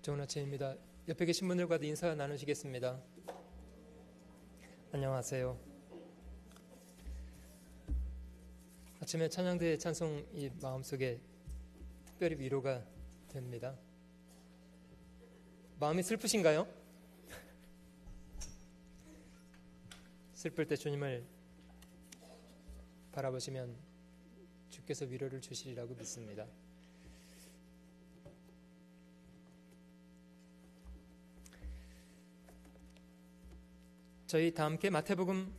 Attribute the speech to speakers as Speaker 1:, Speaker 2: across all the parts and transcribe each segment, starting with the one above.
Speaker 1: 좋은 아침입니다. 옆에 계신 분들과도 인사 나누시겠습니다. 안녕하세요. 아침에 찬양대의 찬송이 마음속에 특별히 위로가 됩니다. 마음이 슬프신가요? 슬플 때 주님을 바라보시면 주께서 위로를 주시리라고 믿습니다. 저희 다 함께 마태복음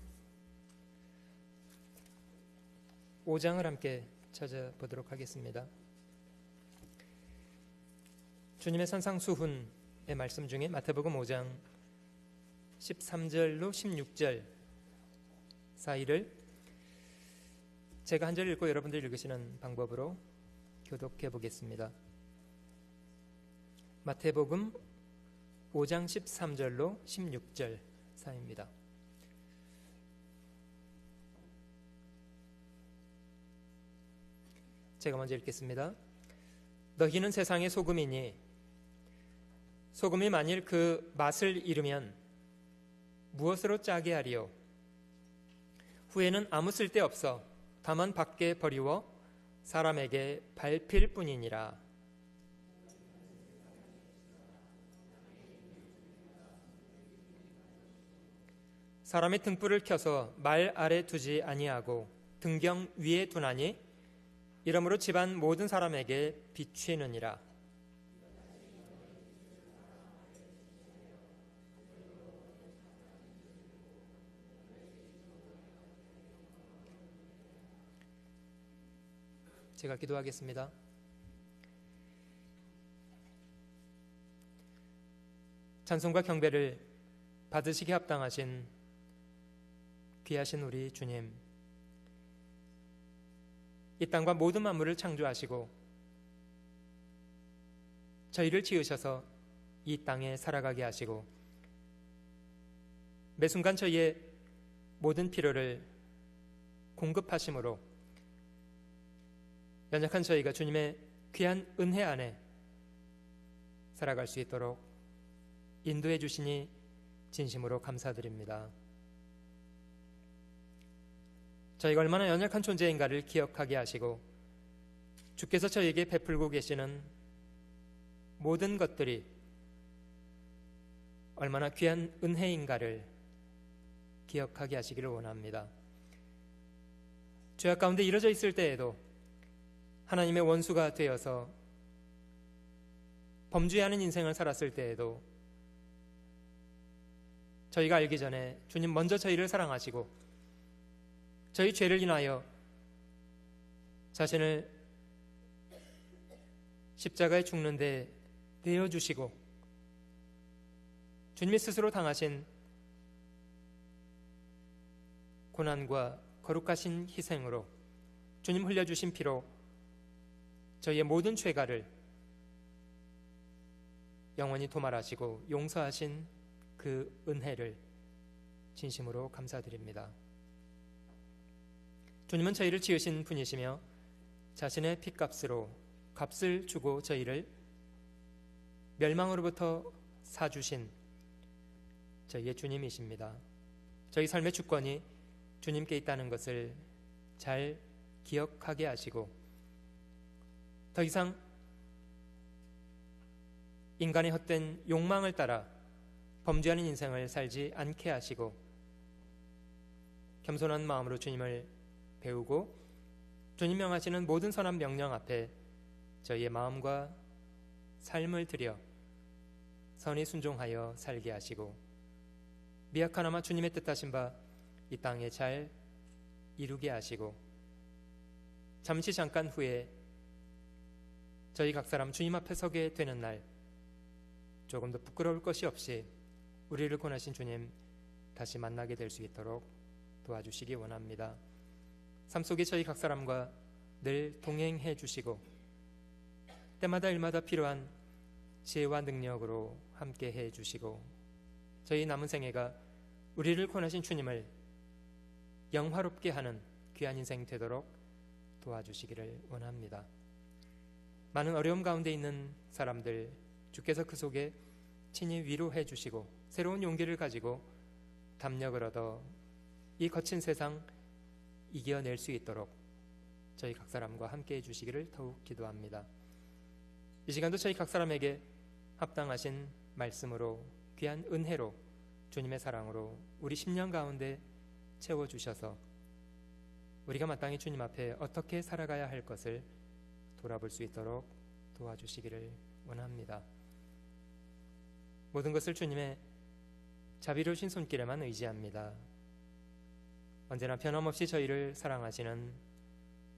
Speaker 1: 5장을 함께 찾아보도록 하겠습니다. 주님의 산상수훈의 말씀 중에 마태복음 5장 13절로 16절 사이를 제가 한 절 읽고 여러분들 읽으시는 방법으로 교독해 보겠습니다. 마태복음 5장 13절로 16절 사이입니다. 제가 먼저 읽겠습니다. 너희는 세상의 소금이니 소금이 만일 그 맛을 잃으면 무엇으로 짜게 하리요? 후에는 아무 쓸데 없어 다만 밖에 버리워 사람에게 밟힐 뿐이니라. 사람의 등불을 켜서 말 아래 두지 아니하고 등경 위에 두나니 이러므로 집안 모든 사람에게 비추느니라. 제가 기도하겠습니다. 찬송과 경배를 받으시기 합당하신 귀하신 우리 주님, 이 땅과 모든 만물을 창조하시고 저희를 지으셔서 이 땅에 살아가게 하시고 매 순간 저희의 모든 필요를 공급하심으로 연약한 저희가 주님의 귀한 은혜 안에 살아갈 수 있도록 인도해 주시니 진심으로 감사드립니다. 저희가 얼마나 연약한 존재인가를 기억하게 하시고 주께서 저희에게 베풀고 계시는 모든 것들이 얼마나 귀한 은혜인가를 기억하게 하시기를 원합니다. 죄악 가운데 이루어져 있을 때에도 하나님의 원수가 되어서 범죄하는 인생을 살았을 때에도 저희가 알기 전에 주님 먼저 저희를 사랑하시고 저희 죄를 인하여 자신을 십자가에 죽는 데 내어주시고 주님이 스스로 당하신 고난과 거룩하신 희생으로 주님 흘려주신 피로 저희의 모든 죄가를 영원히 도말하시고 용서하신 그 은혜를 진심으로 감사드립니다. 주님은 저희를 지으신 분이시며 자신의 핏값으로 값을 주고 저희를 멸망으로부터 사주신 저희의 주님이십니다. 저희 삶의 주권이 주님께 있다는 것을 잘 기억하게 하시고 더 이상 인간의 헛된 욕망을 따라 범죄하는 인생을 살지 않게 하시고 겸손한 마음으로 주님을 배우고 주님 명하시는 모든 선한 명령 앞에 저희의 마음과 삶을 들여 선히 순종하여 살게 하시고 미약하나마 주님의 뜻하신 바 이 땅에 잘 이루게 하시고 잠시 잠깐 후에 저희 각 사람 주님 앞에 서게 되는 날 조금도 부끄러울 것이 없이 우리를 권하신 주님 다시 만나게 될 수 있도록 도와주시기 원합니다. 삶 속에 저희 각 사람과 늘 동행해 주시고 때마다 일마다 필요한 지혜와 능력으로 함께 해 주시고 저희 남은 생애가 우리를 권하신 주님을 영화롭게 하는 귀한 인생 되도록 도와주시기를 원합니다. 많은 어려움 가운데 있는 사람들 주께서 그 속에 친히 위로해 주시고 새로운 용기를 가지고 담력을 얻어 이 거친 세상 이겨낼 수 있도록 저희 각 사람과 함께 해주시기를 더욱 기도합니다. 이 시간도 저희 각 사람에게 합당하신 말씀으로 귀한 은혜로 주님의 사랑으로 우리 심령 가운데 채워주셔서 우리가 마땅히 주님 앞에 어떻게 살아가야 할 것을 돌아볼 수 있도록 도와주시기를 원합니다. 모든 것을 주님의 자비로우신 손길에만 의지합니다. 언제나 변함없이 저희를 사랑하시는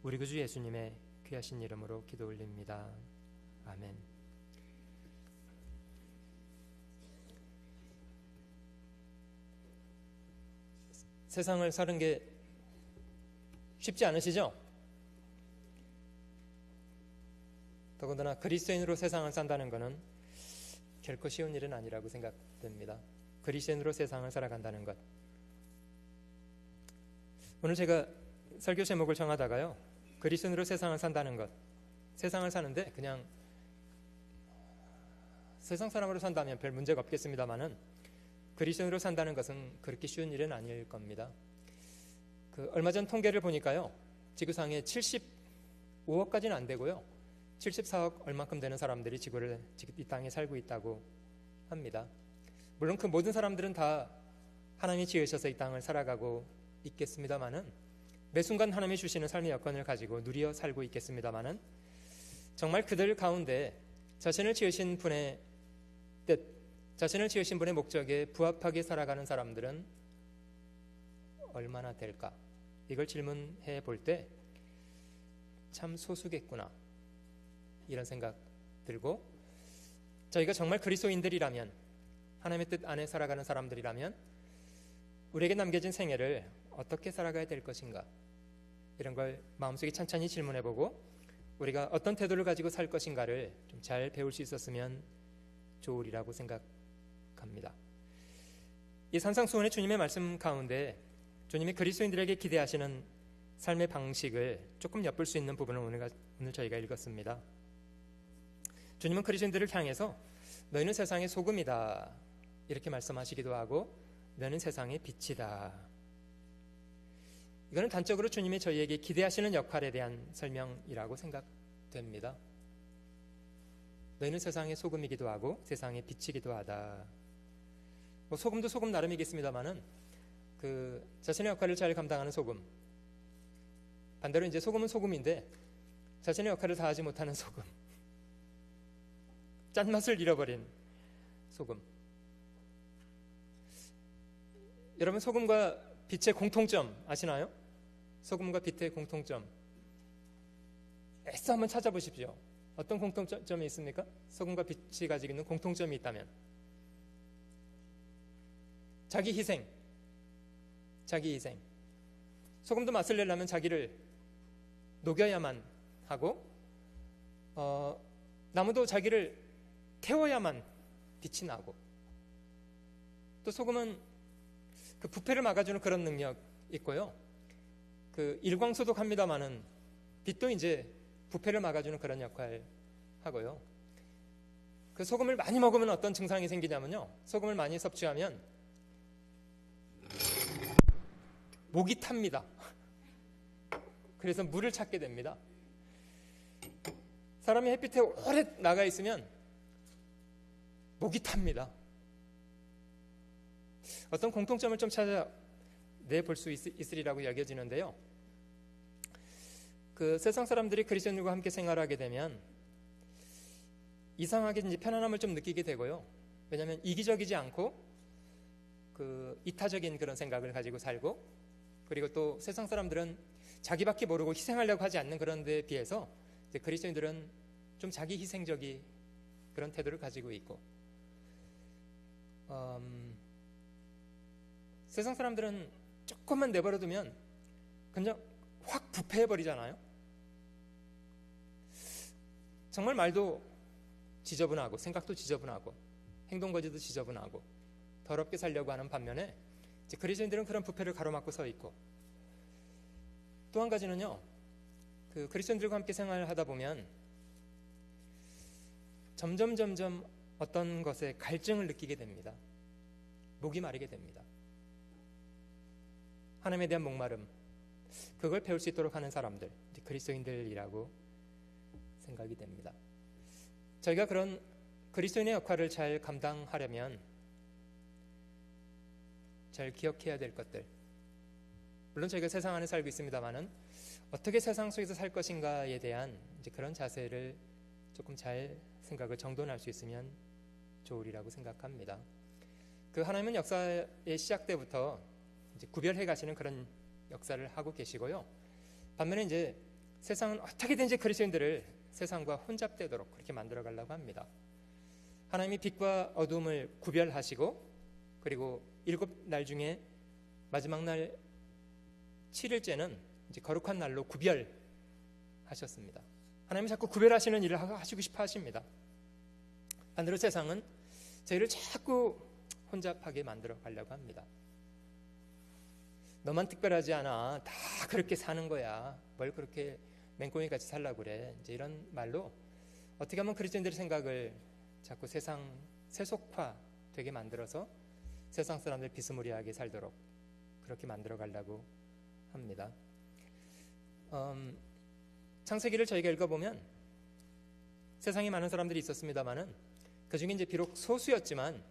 Speaker 1: 우리 구주 예수님의 귀하신 이름으로 기도 올립니다. 아멘. 세상을 사는 게 쉽지 않으시죠? 더군다나 그리스도인으로 세상을 산다는 것은 결코 쉬운 일은 아니라고 생각됩니다. 그리스도인으로 세상을 살아간다는 것. 오늘 제가 설교 제목을 정하다가요, 그리스도인으로 세상을 산다는 것, 세상을 사는데 그냥 세상 사람으로 산다면 별 문제가 없겠습니다만은 그리스도인으로 산다는 것은 그렇게 쉬운 일은 아닐 겁니다. 얼마 전 통계를 보니까요, 지구상에 75억까지는 안 되고요, 74억 얼만큼 되는 사람들이 이 땅에 살고 있다고 합니다. 물론 그 모든 사람들은 다 하나님이 지으셔서 이 땅을 살아가고 있겠습니다만은, 매 순간 하나님이 주시는 삶의 여건을 가지고 누리어 살고 있겠습니다만은, 정말 그들 가운데 자신을 지으신 분의 뜻, 자신을 지으신 분의 목적에 부합하게 살아가는 사람들은 얼마나 될까? 이걸 질문해 볼 때 참 소수겠구나, 이런 생각 들고, 저희가 정말 그리스도인들이라면, 하나님의 뜻 안에 살아가는 사람들이라면 우리에게 남겨진 생애를 어떻게 살아가야 될 것인가, 이런 걸 마음속에 찬찬히 질문해보고 우리가 어떤 태도를 가지고 살 것인가를 좀 잘 배울 수 있었으면 좋으리라고 생각합니다. 이 산상수훈의 주님의 말씀 가운데 주님이 그리스도인들에게 기대하시는 삶의 방식을 조금 엿볼 수 있는 부분을 오늘 저희가 읽었습니다. 주님은 그리스도인들을 향해서 너희는 세상의 소금이다, 이렇게 말씀하시기도 하고, 너희는 세상의 빛이다. 이거는 단적으로 주님이 저희에게 기대하시는 역할에 대한 설명이라고 생각됩니다. 너희는 세상의 소금이기도 하고 세상의 빛이기도 하다. 소금도 소금 나름이겠습니다만은 자신의 역할을 잘 감당하는 소금, 반대로 이제 소금은 소금인데 자신의 역할을 다하지 못하는 소금, 짠맛을 잃어버린 소금. 여러분, 소금과 빛의 공통점 아시나요? 소금과 빛의 공통점 애써 한번 찾아보십시오. 어떤 공통점이 있습니까? 소금과 빛이 가지고 있는 공통점이 있다면 자기 희생. 소금도 맛을 내려면 자기를 녹여야만 하고, 나무도 자기를 태워야만 빛이 나고, 또 소금은 그 부패를 막아주는 그런 능력 있고요, 일광소독합니다마는 빛도 이제 부패를 막아주는 그런 역할 하고요. 소금을 많이 먹으면 어떤 증상이 생기냐면요, 소금을 많이 섭취하면 목이 탑니다. 그래서 물을 찾게 됩니다. 사람이 햇빛에 오래 나가 있으면 목이 탑니다. 어떤 공통점을 좀 찾아내볼 수 있으리라고 여겨지는데요, 세상 사람들이 그리스도인들과 함께 생활하게 되면 이상하게 이제 편안함을 좀 느끼게 되고요. 왜냐하면 이기적이지 않고 이타적인 그런 생각을 가지고 살고, 그리고 또 세상 사람들은 자기밖에 모르고 희생하려고 하지 않는 그런 데에 비해서 이제 그리스도인들은 좀 자기 희생적인 그런 태도를 가지고 있고, 세상 사람들은 조금만 내버려두면 그냥 확 부패해버리잖아요. 정말 말도 지저분하고 생각도 지저분하고 행동거지도 지저분하고 더럽게 살려고 하는 반면에 이제 그리스도인들은 그런 부패를 가로막고 서 있고, 또 한 가지는요, 그리스도인들과 함께 생활하다 보면 점점 어떤 것에 갈증을 느끼게 됩니다. 목이 마르게 됩니다. 하나님에 대한 목마름, 그걸 배울 수 있도록 하는 사람들, 그리스도인들이라고 생각이 됩니다. 저희가 그런 그리스도인의 역할을 잘 감당하려면 잘 기억해야 될 것들, 물론 저희가 세상 안에 살고 있습니다만은 어떻게 세상 속에서 살 것인가에 대한 이제 그런 자세를 조금 잘 생각을 정돈할 수 있으면 좋으리라고 생각합니다. 그 하나님은 역사의 시작 때부터 이제 구별해 가시는 그런 역사를 하고 계시고요. 반면에 이제 세상은 어떻게든지 그리스도인들을 세상과 혼잡되도록 그렇게 만들어 가려고 합니다. 하나님이 빛과 어둠을 구별하시고, 그리고 7날 중에 마지막 날 7일째는 이제 거룩한 날로 구별하셨습니다. 하나님이 자꾸 구별하시는 일을 하시고 싶어 하십니다. 반대로 세상은 저희를 자꾸 혼잡하게 만들어 가려고 합니다. 너만 특별하지 않아. 다 그렇게 사는 거야. 뭘 그렇게 맹꽁이같이 살라고 그래. 이제 이런 말로 어떻게 하면 그리스도인들의 생각을 자꾸 세상 세속화 되게 만들어서 세상 사람들 비스무리하게 살도록 그렇게 만들어 가려고 합니다. 창세기를 저희가 읽어보면 세상에 많은 사람들이 있었습니다만은 그 중에 이제 비록 소수였지만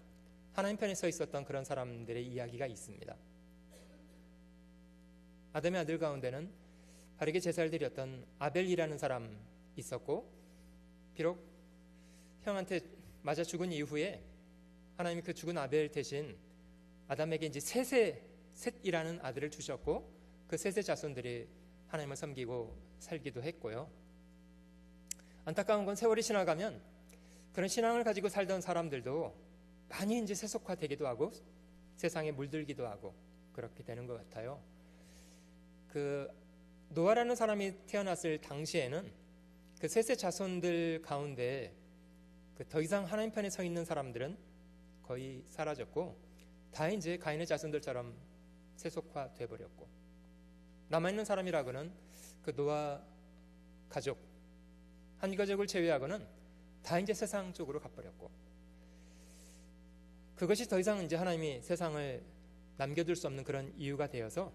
Speaker 1: 하나님 편에 서 있었던 그런 사람들의 이야기가 있습니다. 아담의 아들 가운데는 바르게 제사를 드렸던 아벨이라는 사람 있었고, 비록 형한테 맞아 죽은 이후에 하나님이 그 죽은 아벨 대신 아담에게 이제 셋이라는 아들을 주셨고, 그 셋의 자손들이 하나님을 섬기고 살기도 했고요. 안타까운 건 세월이 지나가면 그런 신앙을 가지고 살던 사람들도 많이 이제 세속화되기도 하고 세상에 물들기도 하고 그렇게 되는 것 같아요. 그 노아라는 사람이 태어났을 당시에는 그 셋의 자손들 가운데 그 더 이상 하나님 편에 서 있는 사람들은 거의 사라졌고, 다 이제 가인의 자손들처럼 세속화돼 버렸고, 남아있는 사람이라고는 그 노아 가족 한 가족을 제외하고는 다 이제 세상 쪽으로 가버렸고, 그것이 더 이상 이제 하나님이 세상을 남겨둘 수 없는 그런 이유가 되어서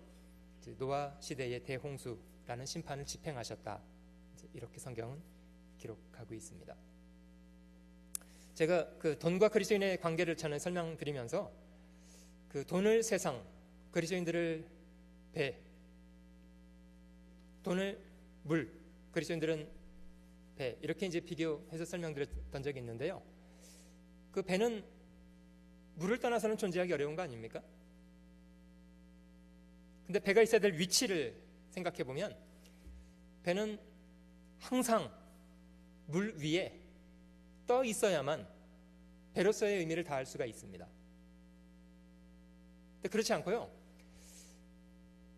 Speaker 1: 이제 노아 시대의 대홍수라는 심판을 집행하셨다, 이렇게 성경은 기록하고 있습니다. 제가 그 돈과 그리스도인의 관계를 전에 설명드리면서 그 돈을 세상, 그리스도인들을 배, 돈을 물, 그리스도인들은 배, 이렇게 이제 비교해서 설명드렸던 적이 있는데요. 그 배는 물을 떠나서는 존재하기 어려운 거 아닙니까? 근데 배가 있어야 될 위치를 생각해 보면 배는 항상 물 위에 떠 있어야만 배로서의 의미를 다할 수가 있습니다. 근데 그렇지 않고요.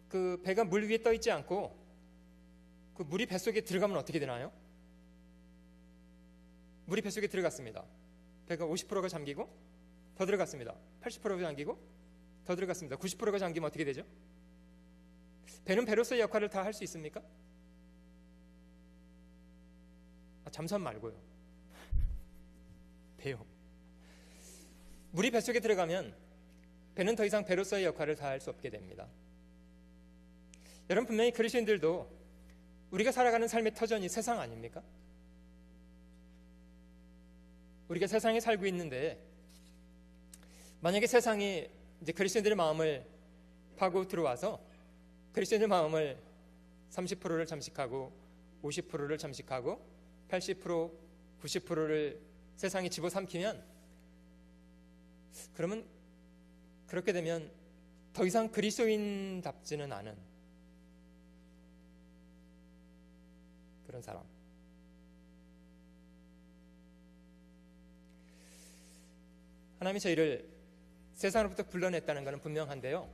Speaker 1: 그 배가 물 위에 떠 있지 않고 그 물이 뱃속에 들어가면 어떻게 되나요? 물이 뱃속에 들어갔습니다. 배가 50%가 잠기고 더 들어갔습니다. 80%가 잠기고 더 들어갔습니다. 90%가 잠기면 어떻게 되죠? 배는 배로서의 역할을 다 할 수 있습니까? 잠수함 말고요. 배요. 물이 뱃속에 들어가면 배는 더 이상 배로서의 역할을 다 할 수 없게 됩니다. 여러분, 분명히 그리스도인들도 우리가 살아가는 삶의 터전이 세상 아닙니까? 우리가 세상에 살고 있는데 만약에 세상이 이제 그리스도인들의 마음을 파고 들어와서 그리스도인의 마음을 30%를 잠식하고 50%를 잠식하고 80%, 90%를 세상에 집어삼키면, 그러면 그렇게 되면 더 이상 그리스도인답지는 않은 그런 사람. 하나님이 저희를 세상으로부터 불러냈다는 것은 분명한데요,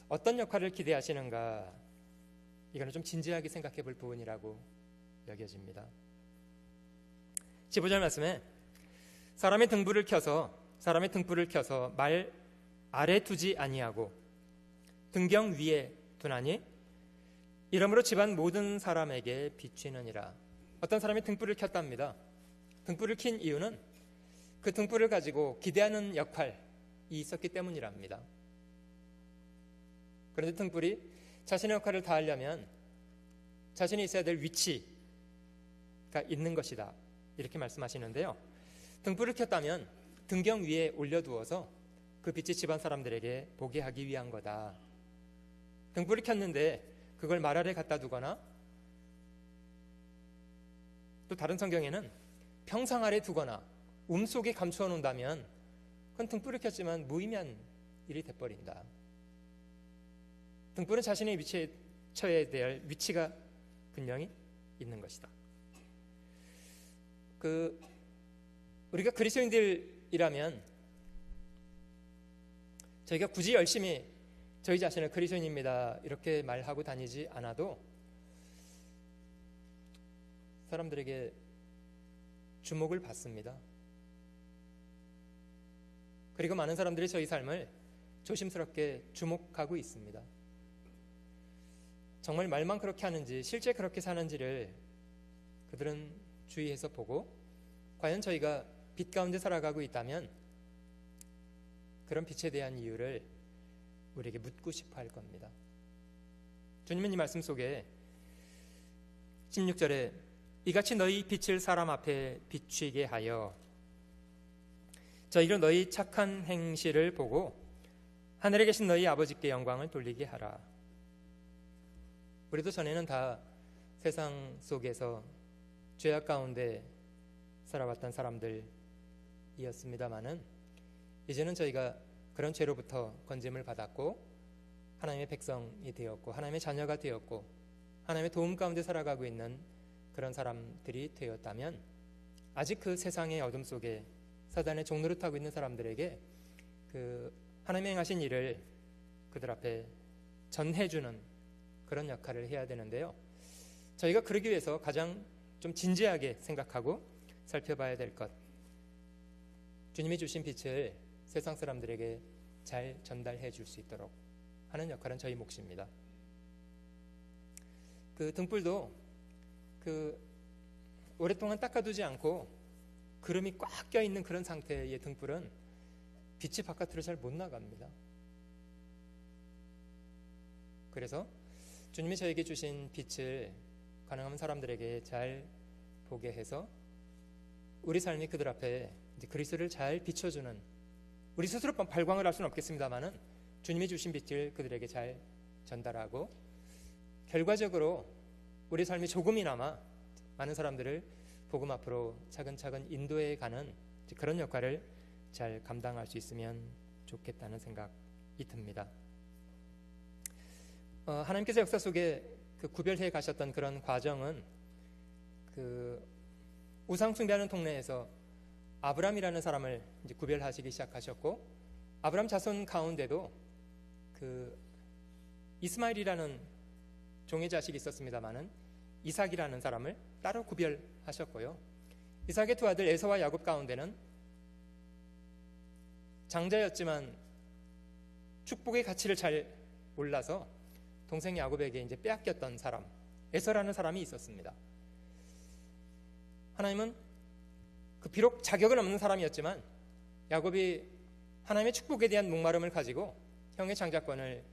Speaker 1: 어떤 역할을 기대하시는가, 이거는 좀 진지하게 생각해 볼 부분이라고 여겨집니다. 15절 말씀에 사람의 등불을 켜서 말 아래 두지 아니하고 등경 위에 두나니 이러므로 집안 모든 사람에게 비추느니라. 어떤 사람이 등불을 켰답니다. 등불을 킨 이유는 그 등불을 가지고 기대하는 역할이 있었기 때문이랍니다. 그런데 등불이 자신의 역할을 다하려면 자신이 있어야 될 위치가 있는 것이다, 이렇게 말씀하시는데요. 등불을 켰다면 등경 위에 올려두어서 그 빛이 집안 사람들에게 보게 하기 위한 거다. 등불을 켰는데 그걸 말 아래 갖다 두거나, 또 다른 성경에는 평상 아래 두거나 속에 감추어 놓는다면 그건 등불을 켰지만 무의미한 일이 돼버린다. 등불은 자신의 위치에 처해야 될 위치가 분명히 있는 것이다. 우리가 그리스도인들이라면 저희가 굳이 열심히 저희 자신을 그리스도인입니다 이렇게 말하고 다니지 않아도 사람들에게 주목을 받습니다. 그리고 많은 사람들이 저희 삶을 조심스럽게 주목하고 있습니다. 정말 말만 그렇게 하는지 실제 그렇게 사는지를 그들은 주의해서 보고, 과연 저희가 빛 가운데 살아가고 있다면 그런 빛에 대한 이유를 우리에게 묻고 싶어 할 겁니다. 주님은 이 말씀 속에 16절에 이같이 너희 빛을 사람 앞에 비추게 하여 저희로 너희 착한 행실을 보고 하늘에 계신 너희 아버지께 영광을 돌리게 하라. 우리도 전에는 다 세상 속에서 죄악 가운데 살아왔던 사람들이었습니다마는 이제는 저희가 그런 죄로부터 건짐을 받았고 하나님의 백성이 되었고 하나님의 자녀가 되었고 하나님의 도움 가운데 살아가고 있는 그런 사람들이 되었다면, 아직 그 세상의 어둠 속에 사단의 종노릇하고 있는 사람들에게 그 하나님의 행하신 일을 그들 앞에 전해주는 그런 역할을 해야 되는데요. 저희가 그러기 위해서 가장 좀 진지하게 생각하고 살펴봐야 될 것, 주님이 주신 빛을 세상 사람들에게 잘 전달해 줄 수 있도록 하는 역할은 저희 몫입니다. 그 등불도 오랫동안 닦아두지 않고 그름이 꽉 껴있는 그런 상태의 등불은 빛이 바깥으로 잘 못 나갑니다. 그래서 주님이 저에게 주신 빛을 가능하면 사람들에게 잘 보게 해서 우리 삶이 그들 앞에 이제 그리스도를 잘 비춰주는, 우리 스스로 발광을 할 수는 없겠습니다만은 주님이 주신 빛을 그들에게 잘 전달하고, 결과적으로 우리 삶이 조금이나마 많은 사람들을 복음 앞으로 차근차근 인도해 가는 그런 역할을 잘 감당할 수 있으면 좋겠다는 생각이 듭니다. 하나님께서 역사 속에 구별해 가셨던 그런 과정은 우상 숭배하는 동네에서 아브람이라는 사람을 이제 구별하시기 시작하셨고, 아브람 자손 가운데도 이스마엘이라는 종의 자식이 있었습니다마는 이삭이라는 사람을 따로 구별하셨고요. 이삭의 두 아들 에서와 야곱 가운데는 장자였지만 축복의 가치를 잘 몰라서 동생 야곱에게 이제 빼앗겼던 사람, 에서라는 사람이 있었습니다. 하나님은 비록 자격은 없는 사람이었지만 야곱이 하나님의 축복에 대한 목마름을 가지고 형의 장자권을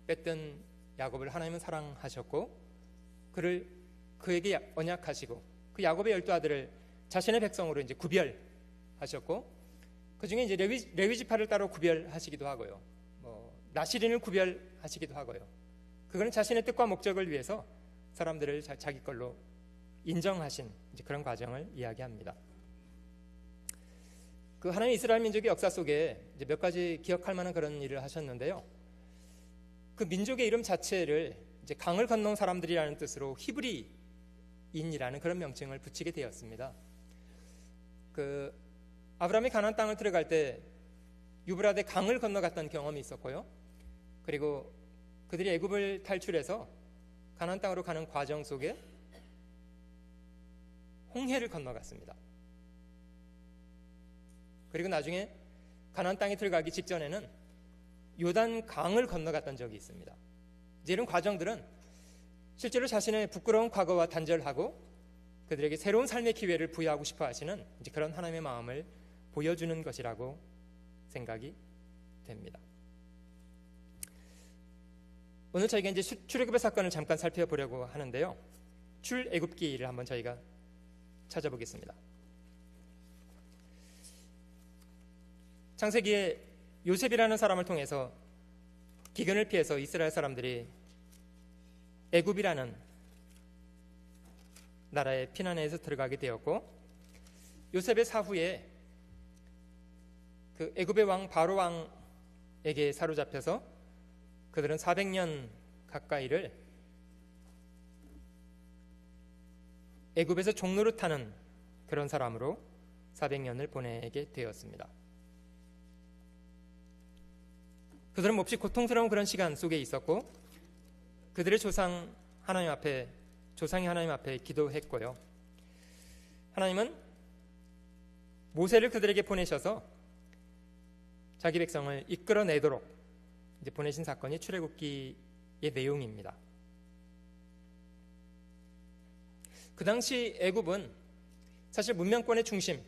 Speaker 1: 뺐던 야곱을 하나님은 사랑하셨고 그에게 언약하시고 그 야곱의 12아들을 자신의 백성으로 이제 구별하셨고, 그 중에 이제 레위 지파를 따로 구별하시기도 하고요. 나시린을 구별하시기도 하고요. 그거는 자신의 뜻과 목적을 위해서 사람들을 자기 걸로 인정하신 이제 그런 과정을 이야기합니다. 하나님 이스라엘 민족의 역사 속에 이제 몇 가지 기억할 만한 그런 일을 하셨는데요. 그 민족의 이름 자체를 이제 강을 건너온 사람들이라는 뜻으로 히브리인이라는 그런 명칭을 붙이게 되었습니다. 아브라함이 가나안 땅을 들어갈 때 유브라데 강을 건너갔던 경험이 있었고요. 그리고 그들이 애굽을 탈출해서 가나안 땅으로 가는 과정 속에 홍해를 건너갔습니다. 그리고 나중에 가나안 땅에 들어가기 직전에는 요단 강을 건너갔던 적이 있습니다. 이런 과정들은 실제로 자신의 부끄러운 과거와 단절하고 그들에게 새로운 삶의 기회를 부여하고 싶어 하시는 이제 그런 하나님의 마음을 보여주는 것이라고 생각이 됩니다. 오늘 저희가 이제 출애굽의 사건을 잠깐 살펴보려고 하는데요. 출애굽기를 한번 저희가 찾아보겠습니다. 창세기에 요셉이라는 사람을 통해서 기근을 피해서 이스라엘 사람들이 애굽이라는 나라에 피난해서 들어가게 되었고, 요셉의 사후에 그 애굽의 왕 바로 왕에게 사로잡혀서 그들은 400년 가까이를 애굽에서 종노릇하는 그런 사람으로 400년을 보내게 되었습니다. 그들은 몹시 고통스러운 그런 시간 속에 있었고, 그들의 조상이 하나님 앞에 기도했고요. 하나님은 모세를 그들에게 보내셔서 자기 백성을 이끌어내도록 이제 보내신 사건이 출애굽기의 내용입니다. 그 당시 애굽은 사실 문명권의 중심,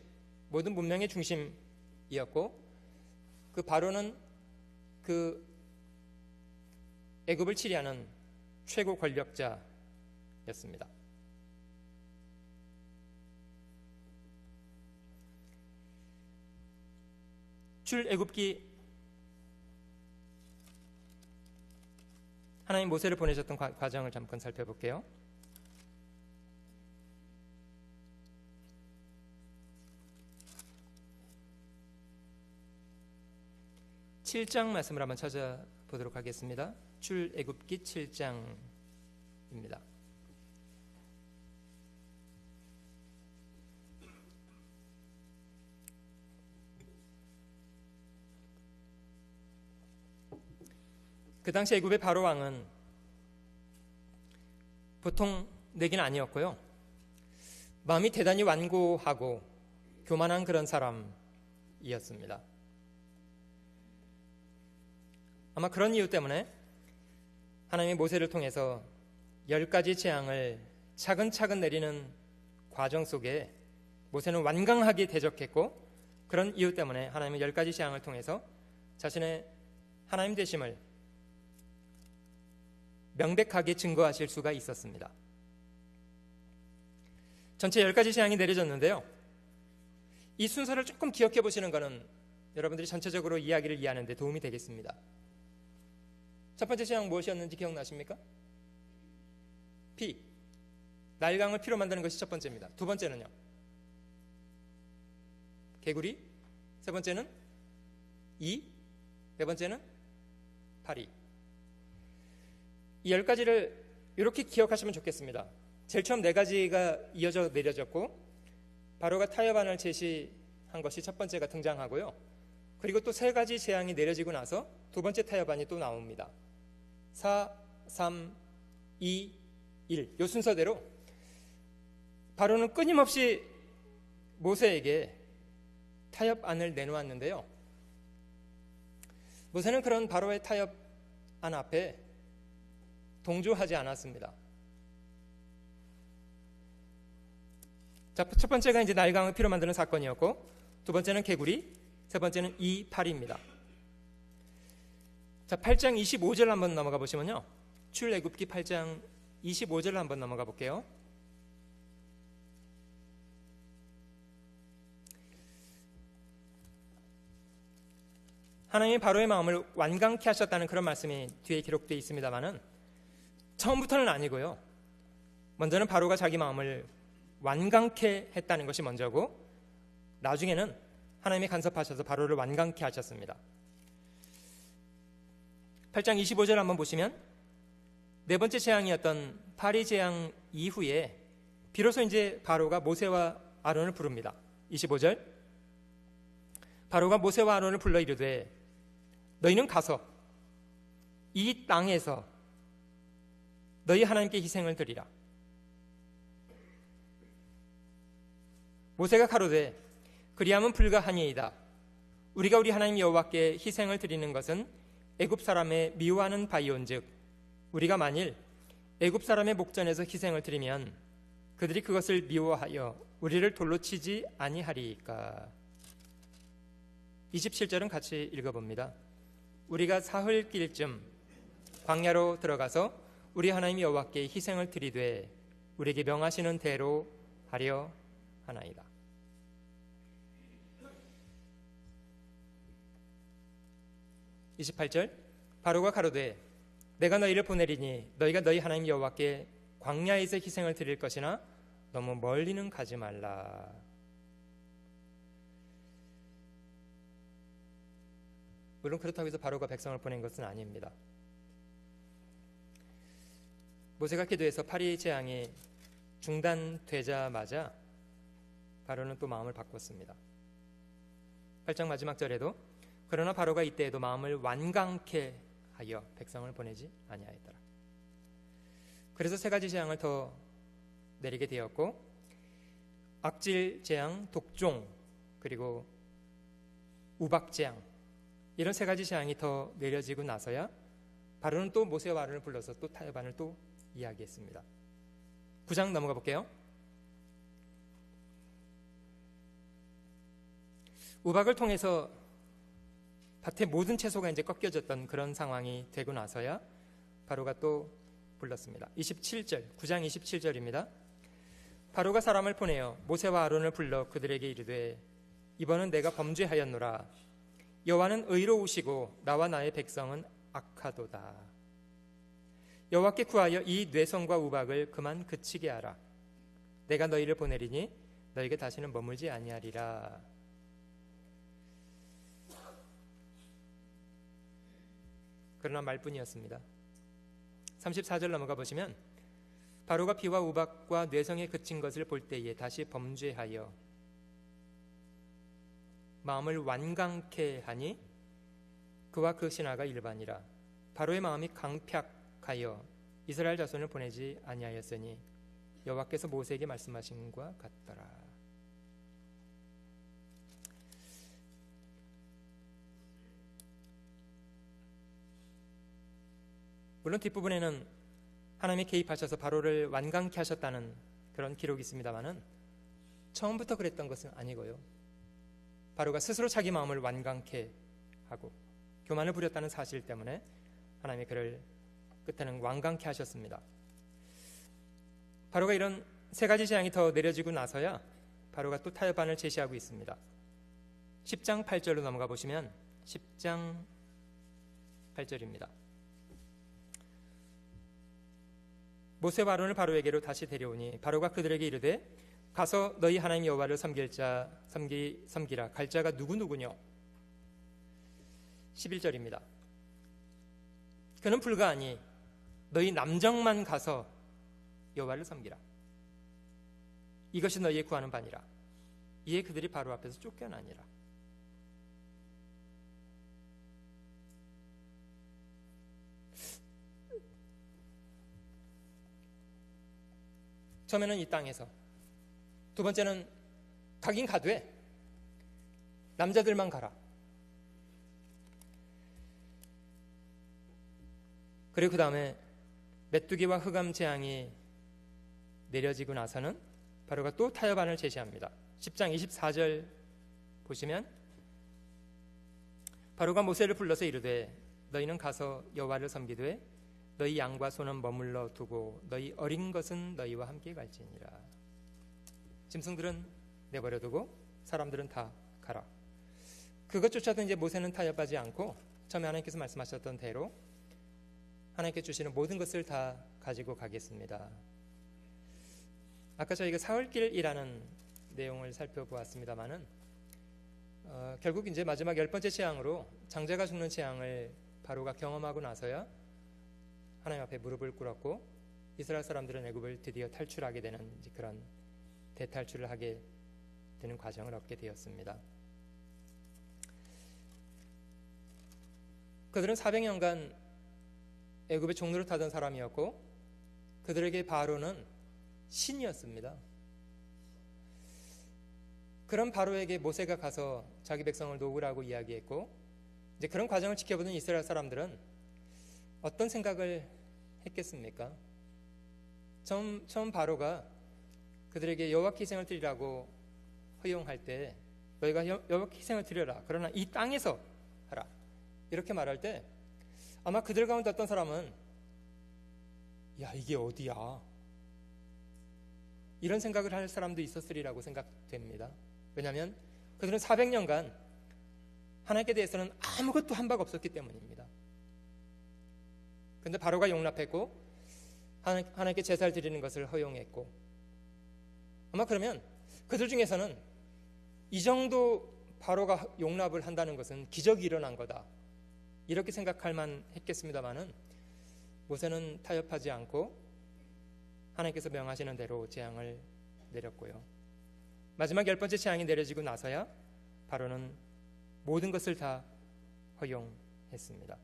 Speaker 1: 모든 문명의 중심이었고, 그 바로는 그 애굽을 치리하는 최고 권력자였습니다. 출애굽기, 하나님 모세를 보내셨던 과정을 잠깐 살펴볼게요. (7장) 말씀을 한번 찾아보도록 하겠습니다. 출애굽기 7장입니다. 그 당시 애굽의 바로 왕은 보통 내기는 아니었고요. 마음이 대단히 완고하고 교만한 그런 사람이었습니다. 아마 그런 이유 때문에 하나님의 모세를 통해서 10가지 재앙을 차근차근 내리는 과정 속에 모세는 완강하게 대적했고, 그런 이유 때문에 하나님은 10가지 재앙을 통해서 자신의 하나님 되심을 명백하게 증거하실 수가 있었습니다. 전체 10가지 재앙이 내려졌는데요. 이 순서를 조금 기억해 보시는 것은 여러분들이 전체적으로 이야기를 이해하는 데 도움이 되겠습니다. 첫 번째 재앙 무엇이었는지 기억나십니까? 피. 날강을 피로 만드는 것이 첫 번째입니다. 두 번째는요? 개구리. 세 번째는 이. 네 번째는 파리. 이 10가지를 이렇게 기억하시면 좋겠습니다. 제일 처음 4가지가 이어져 내려졌고, 바로가 타협안을 제시한 것이 첫 번째가 등장하고요. 그리고 또 3가지 재앙이 내려지고 나서 두 번째 타협안이 또 나옵니다. 4, 3, 2, 1. 이 순서대로 바로는 끊임없이 모세에게 타협안을 내놓았는데요. 모세는 그런 바로의 타협안 앞에 동조하지 않았습니다. 자, 첫 번째가 이제 날강을 피로 만드는 사건이었고, 두 번째는 개구리, 세 번째는 이 파리입니다. 자, 8장 25절 한번 넘어가 보시면요. 출애굽기 8장 25절 한번 넘어가 볼게요. 하나님이 바로의 마음을 완강케 하셨다는 그런 말씀이 뒤에 기록되어 있습니다만은 처음부터는 아니고요. 먼저는 바로가 자기 마음을 완강케 했다는 것이 먼저고, 나중에는 하나님이 간섭하셔서 바로를 완강케 하셨습니다. 8장 25절 한번 보시면 네 번째 재앙이었던 파리 재앙 이후에 비로소 이제 바로가 모세와 아론을 부릅니다. 25절, 바로가 모세와 아론을 불러 이르되 너희는 가서 이 땅에서 너희 하나님께 희생을 드리라. 모세가 가로되 그리하면 불가하니이다. 우리가 우리 하나님 여호와께 희생을 드리는 것은 애굽 사람의 미워하는 바이온즉 우리가 만일 애굽 사람의 목전에서 희생을 드리면 그들이 그것을 미워하여 우리를 돌로 치지 아니하리이까. 27절은 같이 읽어봅니다. 우리가 사흘길쯤 광야로 들어가서 우리 하나님 여호와께 희생을 드리되 우리에게 명하시는 대로 하려 하나이다. 28절 바로가 가로되 내가 너희를 보내리니 너희가 너희 하나님 여호와께 광야에서 희생을 드릴 것이나 너무 멀리는 가지 말라. 물론 그렇다고 해서 바로가 백성을 보낸 것은 아닙니다. 모세가 기도해서 파리 재앙이 중단되자마자 바로는 또 마음을 바꿨습니다. 8장 마지막 절에도 그러나 바로가 이때에도 마음을 완강케 하여 백성을 보내지 아니하였더라. 그래서 세 가지 재앙을 더 내리게 되었고 악질 재앙, 독종, 그리고 우박 재앙, 이런 세 가지 재앙이 더 내려지고 나서야 바로는 또 모세와 아론을 불러서 또 타협안을 또 이야기했습니다. 9장 넘어가 볼게요. 우박을 통해서 밭의 모든 채소가 이제 꺾여졌던 그런 상황이 되고 나서야 바로가 또 불렀습니다. 27절, 9장 27절입니다. 바로가 사람을 보내어 모세와 아론을 불러 그들에게 이르되 이번은 내가 범죄하였노라. 여호와는 의로우시고 나와 나의 백성은 악하도다. 여호와께 구하여 이 뇌성과 우박을 그만 그치게 하라. 내가 너희를 보내리니 너희에게 다시는 머물지 아니하리라. 그러나 말뿐이었습니다. 34절 넘어가 보시면 바로가 비와 우박과 뇌성에 그친 것을 볼 때에 다시 범죄하여 마음을 완강케 하니 그와 그 신하가 일반이라. 바로의 마음이 강팍하여 이스라엘 자손을 보내지 아니하였으니 여호와께서 모세에게 말씀하신 것과 같더라. 물론 뒷부분에는 하나님이 개입하셔서 바로를 완강케 하셨다는 그런 기록이 있습니다만은 처음부터 그랬던 것은 아니고요. 바로가 스스로 자기 마음을 완강케 하고 교만을 부렸다는 사실 때문에 하나님이 그를 끝에는 완강케 하셨습니다. 바로가 이런 세 가지 재앙이 더 내려지고 나서야 바로가 또 타협안을 제시하고 있습니다. 10장 8절로 넘어가 보시면 10장 8절입니다. 모세와 아론을 바로에게로 다시 데려오니 바로가 그들에게 이르되 가서 너희 하나님 여호와를 섬기라. 갈 자가 누구누구뇨? 11절입니다. 그는 불가하니 너희 남정만 가서 여호와를 섬기라. 이것이 너희의 구하는 바니라. 이에 그들이 바로 앞에서 쫓겨나니라. 처음에는 이 땅에서, 두 번째는 가긴 가되 남자들만 가라. 그리고 그 다음에 메뚜기와 흑암 재앙이 내려지고 나서는 바로가 또 타협안을 제시합니다. 10장 24절 보시면 바로가 모세를 불러서 이르되 너희는 가서 여호와를 섬기되 너희 양과 소는 머물러 두고 너희 어린 것은 너희와 함께 갈지니라. 짐승들은 내버려 두고 사람들은 다 가라. 그것조차도 이제 모세는 타협하지 않고 처음에 하나님께서 말씀하셨던 대로 하나님께 주시는 모든 것을 다 가지고 가겠습니다. 아까 저희가 사흘길이라는 내용을 살펴보았습니다만은 결국 이제 마지막 10번째 재앙으로 장자가 죽는 재앙을 바로가 경험하고 나서야 하나님 앞에 무릎을 꿇었고 이스라엘 사람들은 애굽을 드디어 탈출하게 되는 그런 대탈출을 하게 되는 과정을 얻게 되었습니다. 그들은 400년간 애굽의 종로를 타던 사람이었고 그들에게 바로는 신이었습니다. 그런 바로에게 모세가 가서 자기 백성을 놓으라고 이야기했고 이제 그런 과정을 지켜보는 이스라엘 사람들은 어떤 생각을 했겠습니까? 처음 바로가 그들에게 여호와께 희생을 드리라고 허용할 때 너희가 여호와께 희생을 드려라. 그러나 이 땅에서 하라. 이렇게 말할 때 아마 그들 가운데 어떤 사람은 야, 이게 어디야? 이런 생각을 할 사람도 있었으리라고 생각됩니다. 왜냐하면 그들은 400년간 하나님께 대해서는 아무것도 한 바가 없었기 때문입니다. 그런데 바로가 용납했고 하나님께 제사를 드리는 것을 허용했고, 아마 그러면 그들 중에서는 이 정도 바로가 용납을 한다는 것은 기적이 일어난 거다, 이렇게 생각할 만했겠습니다마는 모세는 타협하지 않고 하나님께서 명하시는 대로 재앙을 내렸고요. 마지막 10번째 재앙이 내려지고 나서야 바로는 모든 것을 다 허용했습니다.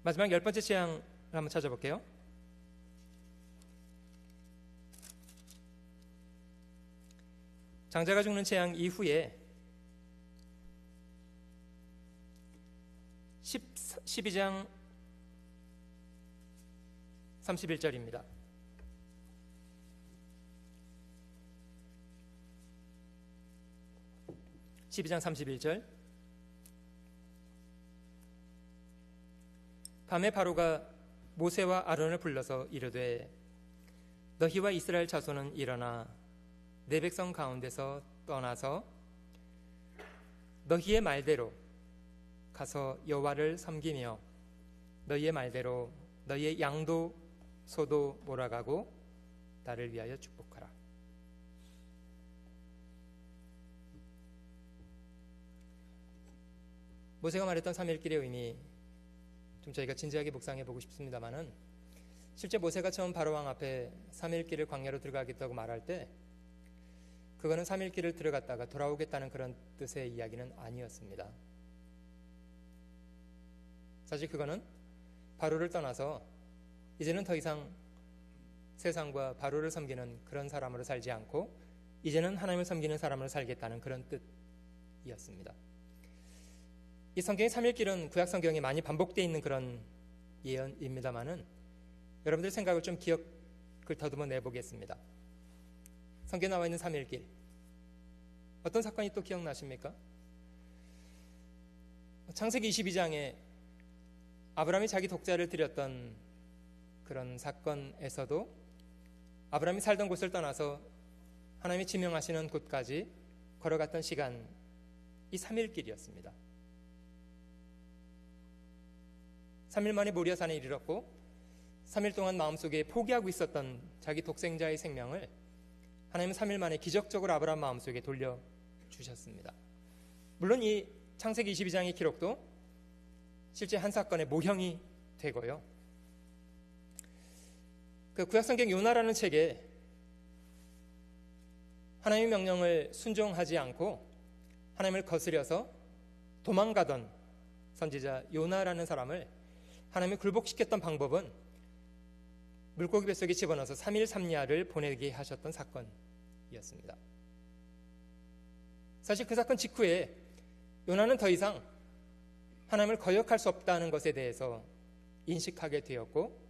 Speaker 1: 마지막 10번째 재앙을 한번 찾아볼게요. 장자가 죽는 재앙 이후에 12장 31절입니다. 12장 31절. 밤에 바로가 모세와 아론을 불러서 이르되 너희와 이스라엘 자손은 일어나 내 백성 가운데서 떠나서 너희의 말대로 가서 여호와를 섬기며 너희의 말대로 너희의 양도 소도 몰아가고 나를 위하여 축복하라. 모세가 말했던 3일길의 의미 좀 저희가 진지하게 묵상해 보고 싶습니다만은, 실제 모세가 처음 바로왕 앞에 3일길을 광야로 들어가겠다고 말할 때 그거는 3일길을 들어갔다가 돌아오겠다는 그런 뜻의 이야기는 아니었습니다. 사실 그거는 바로를 떠나서 이제는 더 이상 세상과 바로를 섬기는 그런 사람으로 살지 않고 이제는 하나님을 섬기는 사람으로 살겠다는 그런 뜻이었습니다. 이 성경의 3일길은 구약 성경에 많이 반복되어 있는 그런 예언입니다만은 여러분들 생각을 좀 기억을 더듬어 내보겠습니다. 성경에 나와 있는 3일길, 어떤 사건이 또 기억나십니까? 창세기 22장에 아브라함이 자기 독자를 드렸던 그런 사건에서도 아브라함이 살던 곳을 떠나서 하나님이 지명하시는 곳까지 걸어갔던 시간, 이 3일길이었습니다. 3일 만에 모리아산에 이르렀고 3일 동안 마음속에 포기하고 있었던 자기 독생자의 생명을 하나님은 3일 만에 기적적으로 아브라함 마음속에 돌려주셨습니다. 물론 이 창세기 22장의 기록도 실제 한 사건의 모형이 되고요. 그 구약성경 요나라는 책에 하나님의 명령을 순종하지 않고 하나님을 거스려서 도망가던 선지자 요나라는 사람을 하나님이 굴복시켰던 방법은 물고기 뱃속에 집어넣어서 3일 3야를 보내게 하셨던 사건이었습니다. 사실 그 사건 직후에 요나는 더 이상 하나님을 거역할 수 없다는 것에 대해서 인식하게 되었고,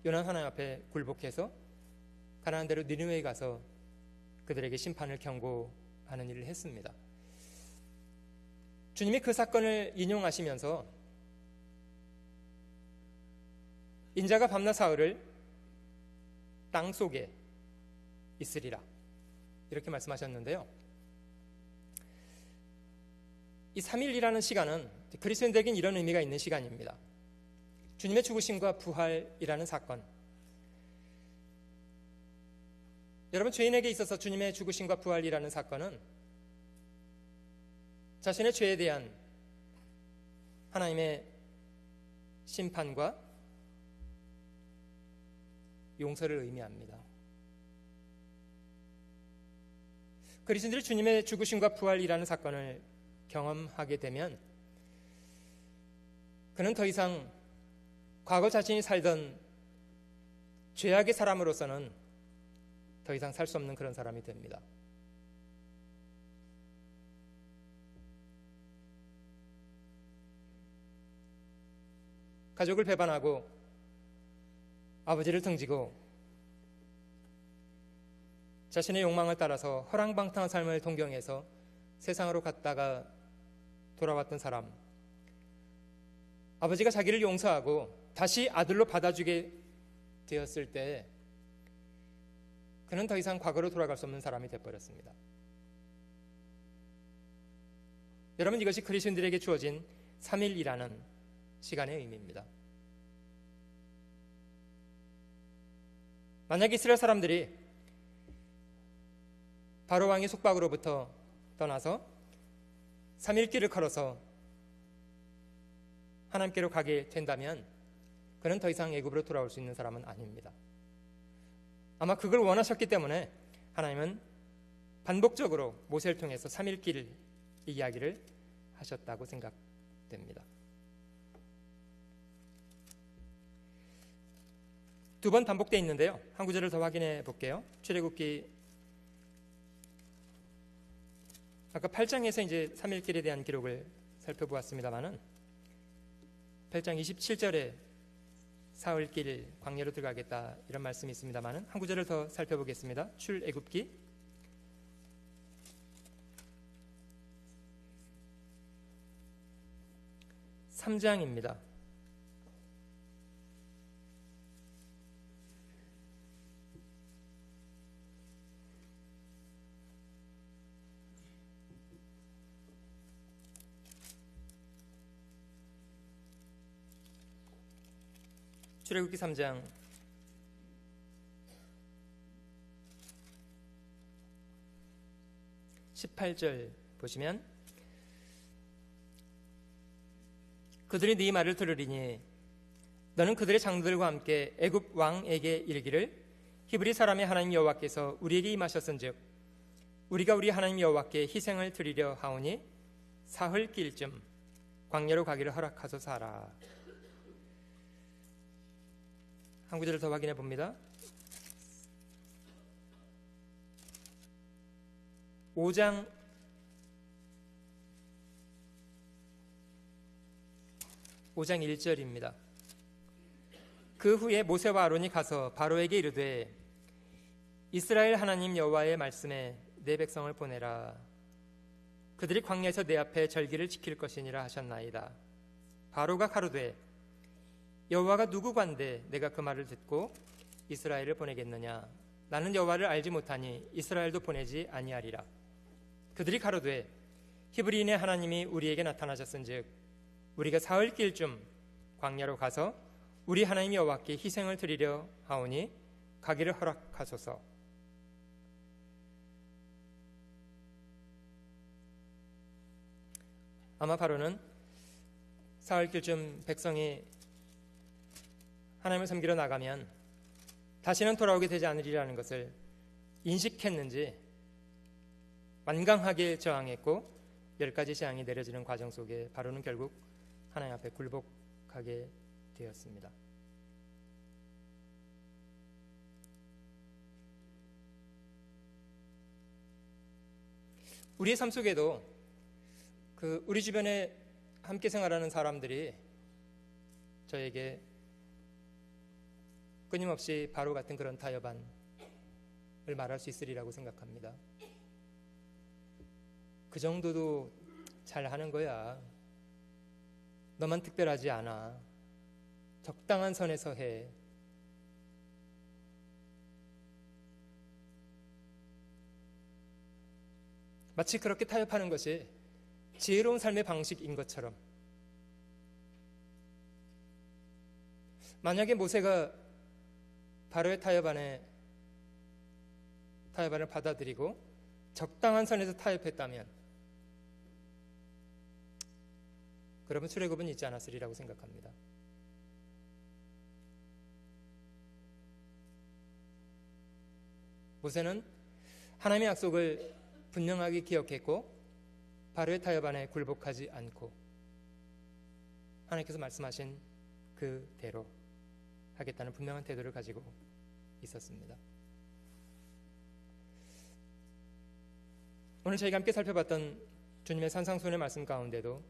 Speaker 1: 요나는 하나님 앞에 굴복해서 가나안 대로 니느웨에 가서 그들에게 심판을 경고하는 일을 했습니다. 주님이 그 사건을 인용하시면서 인자가 밤낮 사흘을 땅 속에 있으리라, 이렇게 말씀하셨는데요. 이 3일이라는 시간은 그리스도인들에겐 이런 의미가 있는 시간입니다. 주님의 죽으심과 부활이라는 사건, 여러분, 죄인에게 있어서 주님의 죽으심과 부활이라는 사건은 자신의 죄에 대한 하나님의 심판과 용서를 의미합니다. 그리스도인들이 주님의 죽으심과 부활이라는 사건을 경험하게 되면 그는 더 이상 과거 자신이 살던 죄악의 사람으로서는 더 이상 살 수 없는 그런 사람이 됩니다. 가족을 배반하고 아버지를 등지고 자신의 욕망을 따라서 허랑방탕한 삶을 동경해서 세상으로 갔다가 돌아왔던 사람, 아버지가 자기를 용서하고 다시 아들로 받아주게 되었을 때 그는 더 이상 과거로 돌아갈 수 없는 사람이 되어버렸습니다. 여러분, 이것이 그리스도인들에게 주어진 3일이라는 시간의 의미입니다. 만약 이스라엘 사람들이 바로 왕의 속박으로부터 떠나서 3일 길을 걸어서 하나님께로 가게 된다면 그는 더 이상 애굽으로 돌아올 수 있는 사람은 아닙니다. 아마 그걸 원하셨기 때문에 하나님은 반복적으로 모세를 통해서 3일 길 이야기를 하셨다고 생각됩니다. 두 번 반복되어 있는데요. 한 구절을 더 확인해 볼게요. 출애굽기 아까 8장에서 이제 3일 길에 대한 기록을 살펴보았습니다만은 8장 27절에 사흘길 광야로 들어가겠다 이런 말씀이 있습니다만은 한 구절을 더 살펴보겠습니다. 출애굽기 3장입니다. 출애굽기 3장 18절 보시면 그들이 네 말을 들으리니 너는 그들의 장들과 함께 애굽 왕에게 이르기를 히브리 사람의 하나님 여호와께서 우리에게 임하셨은즉 우리가 우리 하나님 여호와께 희생을 드리려 하오니 사흘길쯤 광야로 가기를 허락하소서 하라. 한 구절을 더 확인해 봅니다. 5장 1절입니다. 그 후에 모세와 아론이 가서 바로에게 이르되 이스라엘 하나님 여호와의 말씀에 내 백성을 보내라. 그들이 광야에서 내 앞에 절기를 지킬 것이니라 하셨나이다. 바로가 가로되 여호와가 누구관데 내가 그 말을 듣고 이스라엘을 보내겠느냐. 나는 여호와를 알지 못하니 이스라엘도 보내지 아니하리라. 그들이 가로되 히브리인의 하나님이 우리에게 나타나셨은즉 우리가 사흘길쯤 광야로 가서 우리 하나님 여호와께 희생을 드리려 하오니 가기를 허락하소서. 아마 바로는 사흘길쯤 백성이 하나님을 섬기러 나가면 다시는 돌아오게 되지 않으리라는 것을 인식했는지 완강하게 저항했고 10가지 재앙이 내려지는 과정 속에 바로는 결국 하나님 앞에 굴복하게 되었습니다. 우리의 삶 속에도 우리 주변에 함께 생활하는 사람들이 저에게 끊임없이 바로 같은 그런 타협안을 말할 수 있으리라고 생각합니다. 그 정도도 잘하는 거야. 너만 특별하지 않아. 적당한 선에서 해. 마치 그렇게 타협하는 것이 지혜로운 삶의 방식인 것처럼, 만약에 모세가 바로의 타협안을 받아들이고 적당한 선에서 타협했다면 그러면 출애굽은 있지 않았으리라고 생각합니다. 모세는 하나님의 약속을 분명하게 기억했고 바로의 타협안에 굴복하지 않고 하나님께서 말씀하신 그대로 하겠다는 분명한 태도를 가지고 있었습니다. 오늘 저희가 함께 살펴봤던 주님의 산상수훈의 말씀 가운데도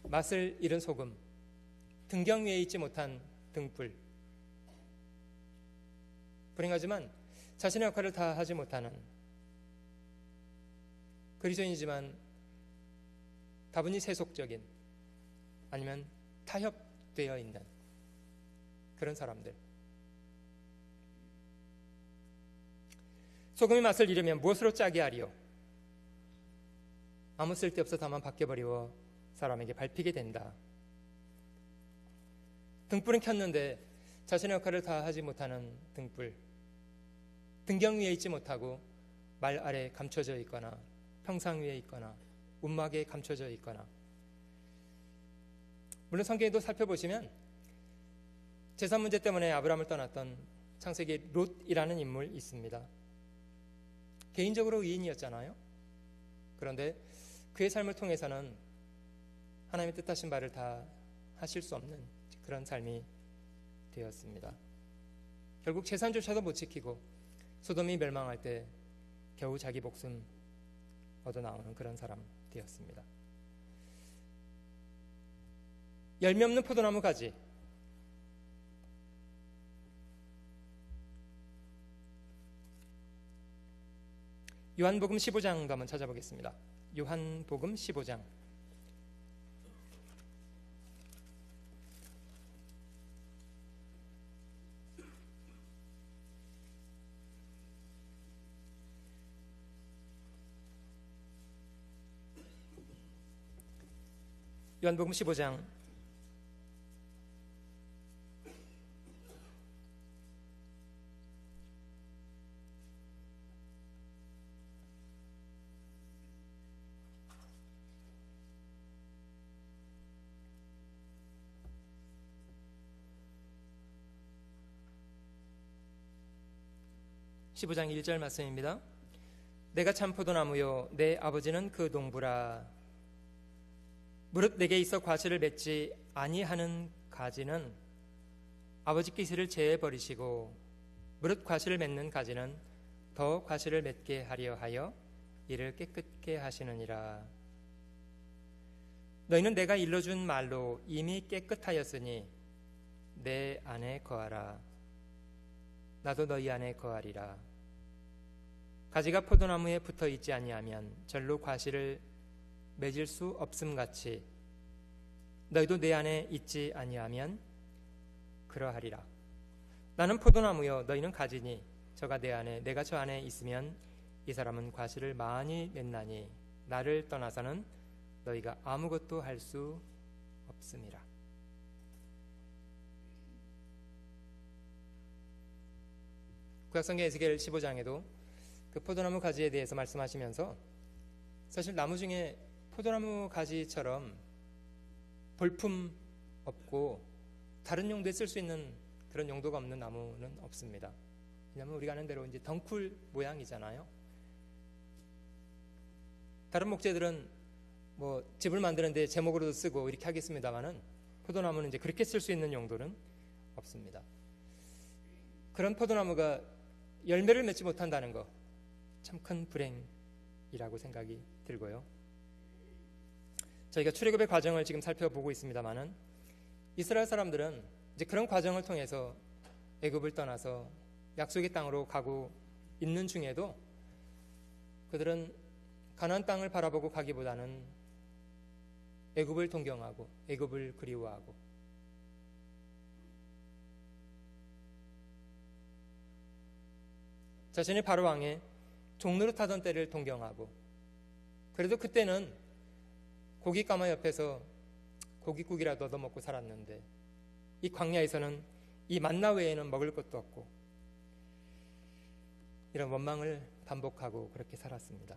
Speaker 1: 맛을 잃은 소금, 등경 위에 있지 못한 등불, 불행하지만 자신의 역할을 다 하지 못하는 그리스도인이지만 다분히 세속적인 아니면 타협되어 있는 그런 사람들. 소금의 맛을 잃으면 무엇으로 짜게 하리요? 아무 쓸데없어 다만 바뀌어버리워 사람에게 밟히게 된다. 등불은 켰는데 자신의 역할을 다 하지 못하는 등불. 등경 위에 있지 못하고 말 아래 감춰져 있거나 평상 위에 있거나 움막에 감춰져 있거나. 물론 성경에도 살펴보시면 재산 문제 때문에 아브라함을 떠났던 창세기 롯이라는 인물이 있습니다. 개인적으로 의인이었잖아요. 그런데 그의 삶을 통해서는 하나님의 뜻하신 바를 다 하실 수 없는 그런 삶이 되었습니다. 결국 재산조차도 못 지키고 소돔이 멸망할 때 겨우 자기 목숨 얻어 나오는 그런 사람 되었습니다. 열매 없는 포도나무 가지. 요한복음 15장도 한번 찾아보겠습니다. 요한복음 15장. 요한복음 15장 15장 1절 말씀입니다. 내가 참 포도나무요 내 아버지는 그 농부라. 무릇 내게 있어 과실을 맺지 아니하는 가지는 아버지께서를 제해 버리시고 무릇 과실을 맺는 가지는 더 과실을 맺게 하려 하여 이를 깨끗게 하시느니라. 너희는 내가 일러준 말로 이미 깨끗하였으니 내 안에 거하라. 나도 너희 안에 거하리라. 가지가 포도나무에 붙어 있지 아니하면 절로 과실을 맺을 수 없음같이 너희도 내 안에 있지 아니하면 그러하리라. 나는 포도나무요 너희는 가지니 저가 내 안에 내가 저 안에 있으면 이 사람은 과실을 많이 맺나니 나를 떠나서는 너희가 아무것도 할 수 없음이라. 구약성경 에스겔 15장에도 그 포도나무 가지에 대해서 말씀하시면서 사실 나무 중에 포도나무 가지처럼 볼품 없고 다른 용도에 쓸 수 있는 그런 용도가 없는 나무는 없습니다. 왜냐하면 우리가 아는 대로 이제 덩쿨 모양이잖아요. 다른 목재들은 뭐 집을 만드는데 제목으로도 쓰고 이렇게 하겠습니다만은 포도나무는 이제 그렇게 쓸 수 있는 용도는 없습니다. 그런 포도나무가 열매를 맺지 못한다는 거 참 큰 불행이라고 생각이 들고요. 저희가 출애굽의 과정을 지금 살펴보고 있습니다만은 이스라엘 사람들은 이제 그런 과정을 통해서 애굽을 떠나서 약속의 땅으로 가고 있는 중에도 그들은 가나안 땅을 바라보고 가기보다는 애굽을 동경하고 애굽을 그리워하고 자신의 바로 왕의 종노릇 하던 때를 동경하고 그래도 그때는 고깃가마 옆에서 고깃국이라도 얻어먹고 살았는데 이 광야에서는 이 만나 외에는 먹을 것도 없고 이런 원망을 반복하고 그렇게 살았습니다.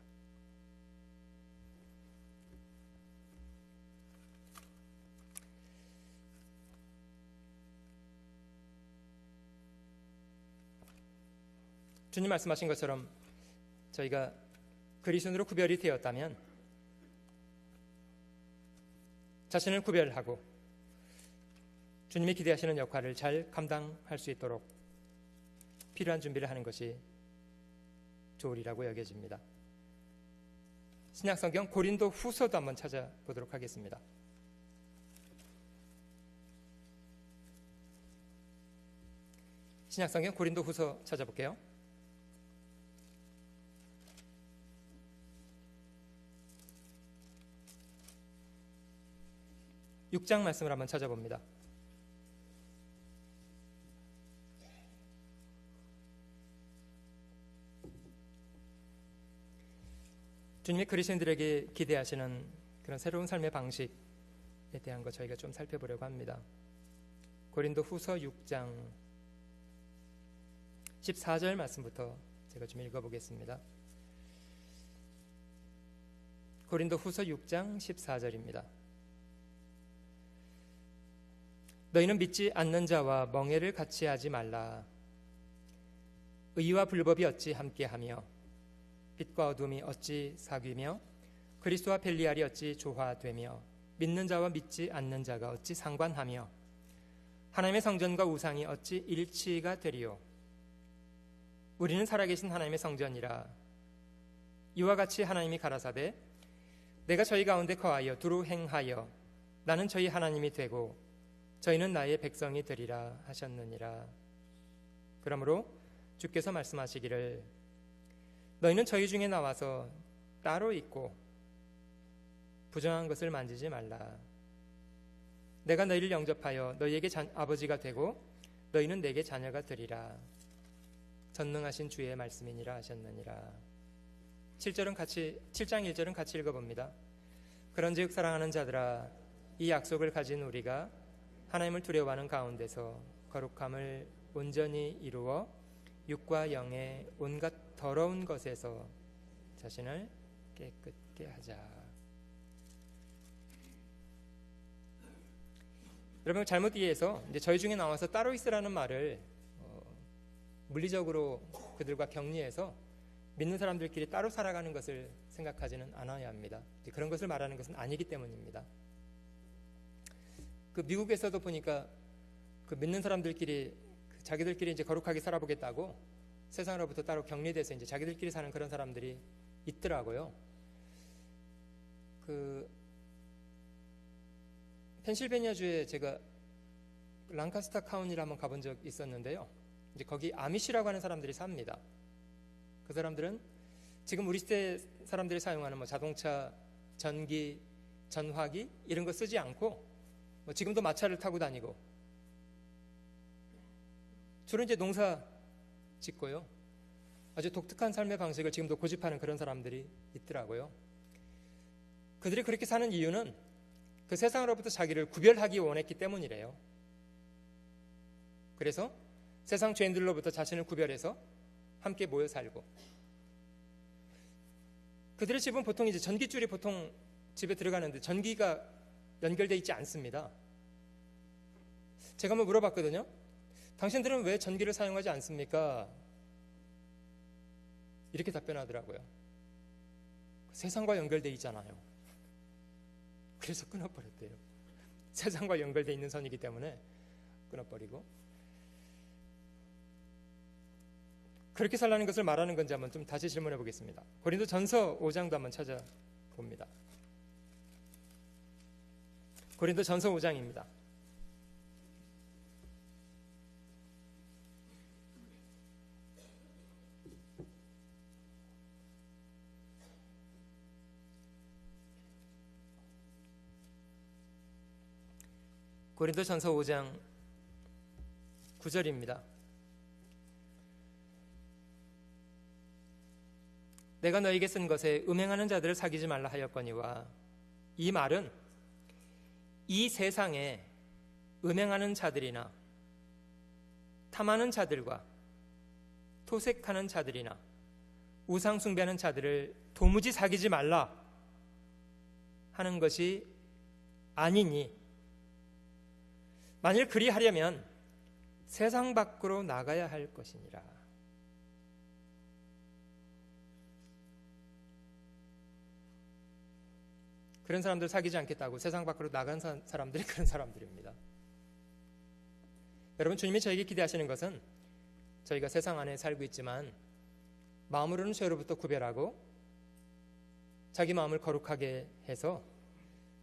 Speaker 1: 주님 말씀하신 것처럼 저희가 그리스도인으로 구별이 되었다면 자신을 구별하고 주님이 기대하시는 역할을 잘 감당할 수 있도록 필요한 준비를 하는 것이 좋으리라고 여겨집니다. 신약성경 고린도 후서도 한번 찾아보도록 하겠습니다. 신약성경 고린도 후서 찾아볼게요. 6장 말씀을 한번 찾아봅니다. 주님이 그리스도인들에게 기대하시는 그런 새로운 삶의 방식에 대한 것 저희가 좀 살펴보려고 합니다. 고린도 후서 6장 14절 말씀부터 제가 좀 읽어보겠습니다. 고린도 후서 6장 14절입니다. 너희는 믿지 않는 자와 멍에를 같이 하지 말라. 의와 불법이 어찌 함께하며 빛과 어둠이 어찌 사귀며 그리스도와 벨리알이 어찌 조화되며 믿는 자와 믿지 않는 자가 어찌 상관하며 하나님의 성전과 우상이 어찌 일치가 되리요. 우리는 살아계신 하나님의 성전이라. 이와 같이 하나님이 가라사대 내가 저희 가운데 거하여 두루 행하여 나는 저희 하나님이 되고 저희는 나의 백성이 되리라 하셨느니라. 그러므로 주께서 말씀하시기를 너희는 저희 중에 나와서 따로 있고 부정한 것을 만지지 말라. 내가 너희를 영접하여 너희에게 아버지가 되고 너희는 내게 자녀가 되리라. 전능하신 주의 말씀이니라 하셨느니라. 7장 1절은 같이 읽어봅니다. 그런즉 사랑하는 자들아 이 약속을 가진 우리가 하나님을 두려워하는 가운데서 거룩함을 온전히 이루어 육과 영의 온갖 더러운 것에서 자신을 깨끗게 하자. 여러분 잘못 이해해서 이제 저희 중에 나와서 따로 있으라는 말을 물리적으로 그들과 격리해서 믿는 사람들끼리 따로 살아가는 것을 생각하지는 않아야 합니다. 그런 것을 말하는 것은 아니기 때문입니다. 그 미국에서도 보니까 그 믿는 사람들끼리 자기들끼리 이제 거룩하게 살아보겠다고 세상으로부터 따로 격리돼서 이제 자기들끼리 사는 그런 사람들이 있더라고요. 그 펜실베니아주에 제가 랑카스타 카운티를 한번 가본 적 있었는데요. 이제 거기 아미시라고 하는 사람들이 삽니다. 그 사람들은 지금 우리 시대 사람들이 사용하는 뭐 자동차, 전기, 전화기 이런 거 쓰지 않고 뭐 지금도 마차를 타고 다니고 주로 이제 농사 짓고요. 아주 독특한 삶의 방식을 지금도 고집하는 그런 사람들이 있더라고요. 그들이 그렇게 사는 이유는 그 세상으로부터 자기를 구별하기 원했기 때문이래요. 그래서 세상 죄인들로부터 자신을 구별해서 함께 모여 살고, 그들의 집은 보통 이제 전기줄이 보통 집에 들어가는데 전기가 연결되어 있지 않습니다. 제가 한번 물어봤거든요. 당신들은 왜 전기를 사용하지 않습니까? 이렇게 답변하더라고요. 세상과 연결되어 있잖아요. 그래서 끊어버렸대요. 세상과 연결되어 있는 선이기 때문에 끊어버리고. 그렇게 살라는 것을 말하는 건지 한번 좀 다시 질문해 보겠습니다. 고린도 전서 5장도 한번 찾아봅니다. 고린도 전서 5장입니다. 고린도 전서 5장 9절입니다. 내가 너에게 쓴 것에 음행하는 자들을 사귀지 말라 하였거니와, 이 말은 이 세상에 음행하는 자들이나 탐하는 자들과 토색하는 자들이나 우상 숭배하는 자들을 도무지 사귀지 말라 하는 것이 아니니, 만일 그리하려면 세상 밖으로 나가야 할 것이니라. 그런 사람들 사귀지 않겠다고 세상 밖으로 나간 사람들이 그런 사람들입니다. 여러분, 주님이 저에게 기대하시는 것은 저희가 세상 안에 살고 있지만 마음으로는 죄로부터 구별하고 자기 마음을 거룩하게 해서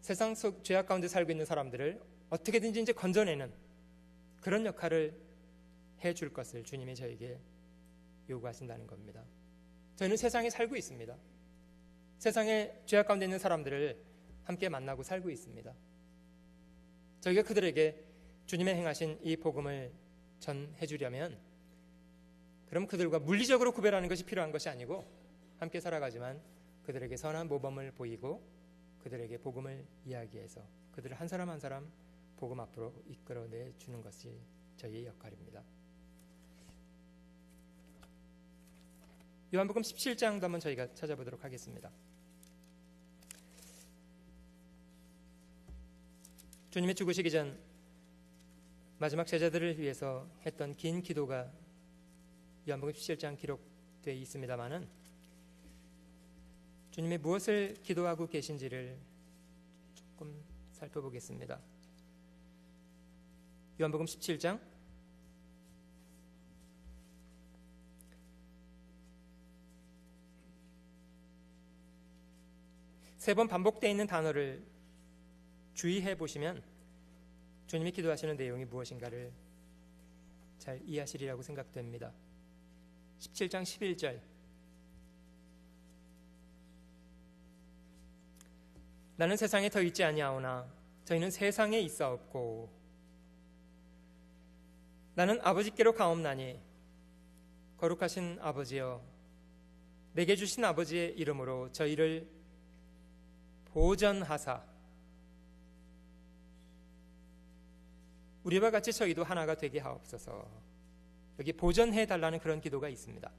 Speaker 1: 세상 속 죄악 가운데 살고 있는 사람들을 어떻게든지 이제 건져내는 그런 역할을 해줄 것을 주님이 저에게 요구하신다는 겁니다. 저희는 세상에 살고 있습니다. 세상에 죄악 가운데 있는 사람들을 함께 만나고 살고 있습니다. 저희가 그들에게 주님의 행하신 이 복음을 전해 주려면 그럼 그들과 물리적으로 구별하는 것이 필요한 것이 아니고 함께 살아가지만 그들에게 선한 모범을 보이고 그들에게 복음을 이야기해서 그들을 한 사람 한 사람 복음 앞으로 이끌어내 주는 것이 저희의 역할입니다. 요한복음 17장도 한번 저희가 찾아보도록 하겠습니다. 주님이 죽으시기 전 마지막 제자들을 위해서 했던 긴 기도가 요한복음 17장 기록되어 있습니다마는 주님이 무엇을 기도하고 계신지를 조금 살펴보겠습니다. 요한복음 17장 3번 반복되어 있는 단어를 주의해 보시면 주님이 기도하시는 내용이 무엇인가를 잘 이해하시리라고 생각됩니다. 17장 11절 나는 세상에 더 있지 아니하오나 저희는 세상에 있사옵고 나는 아버지께로 가옵나니 거룩하신 아버지여 내게 주신 아버지의 이름으로 저희를 보전하사 우리와 같이 저희도 하나가 되게 하옵소서. 여기 보전해 달라는 그런 기도가 있습니다.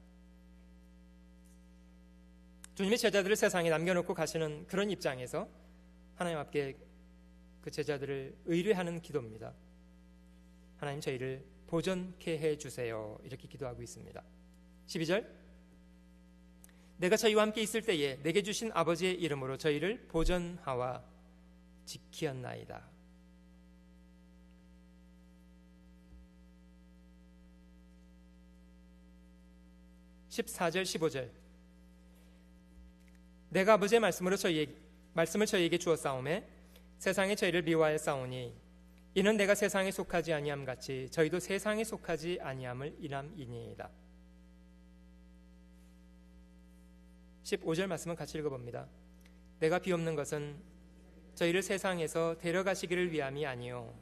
Speaker 1: 주님이 제자들을 세상에 남겨놓고 가시는 그런 입장에서 하나님 앞에 그 제자들을 의뢰하는 기도입니다. 하나님 저희를 보전케 해주세요. 이렇게 기도하고 있습니다. 12절 내가 저희와 함께 있을 때에 내게 주신 아버지의 이름으로 저희를 보전하와 지키었나이다. 14절 15절 내가 아버지의 말씀을 저희에게 주었사오매 세상에 저희를 미워하였사오니 이는 내가 세상에 속하지 아니함 같이 저희도 세상에 속하지 아니함을 인함이니이다. 15절 말씀은 같이 읽어봅니다. 내가 비옵는 것은 저희를 세상에서 데려가시기를 위함이 아니요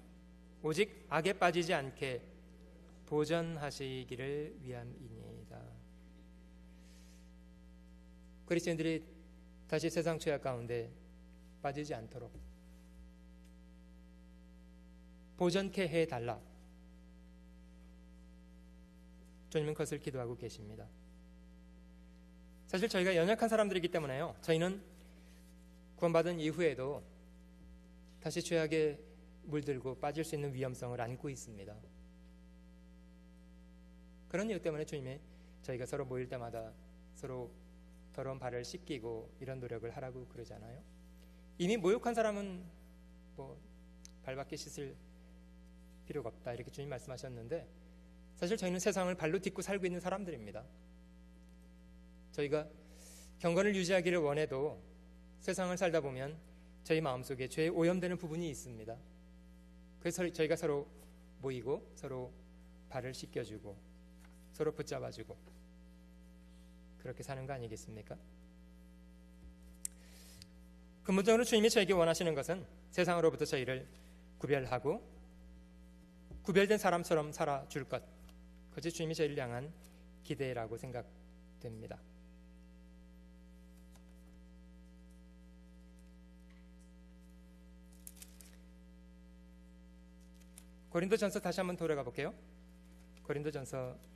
Speaker 1: 오직 악에 빠지지 않게 보전하시기를 위함이니이다. 그리스도인들이 다시 세상 죄악 가운데 빠지지 않도록 보전케 해달라. 주님은 그것을 기도하고 계십니다. 사실 저희가 연약한 사람들이기 때문에요. 저희는 구원받은 이후에도 다시 죄악에 물들고 빠질 수 있는 위험성을 안고 있습니다. 그런 이유 때문에 주님이 저희가 서로 모일 때마다 서로 더러운 발을 씻기고 이런 노력을 하라고 그러잖아요. 이미 모욕한 사람은 발밖에 씻을 필요가 없다 이렇게 주님 말씀하셨는데 사실 저희는 세상을 발로 딛고 살고 있는 사람들입니다. 저희가 경건을 유지하기를 원해도 세상을 살다 보면 저희 마음속에 죄에 오염되는 부분이 있습니다. 그래서 저희가 서로 모이고 서로 발을 씻겨주고 서로 붙잡아주고 그렇게 사는 거 아니겠습니까? 근본적으로 주님이 저에게 원하시는 것은 세상으로부터 저희를 구별하고 구별된 사람처럼 살아줄 것, 그것이 주님이 저희를 향한 기대라고 생각됩니다. 고린도전서 다시 한번 돌아가 볼게요. 고린도전서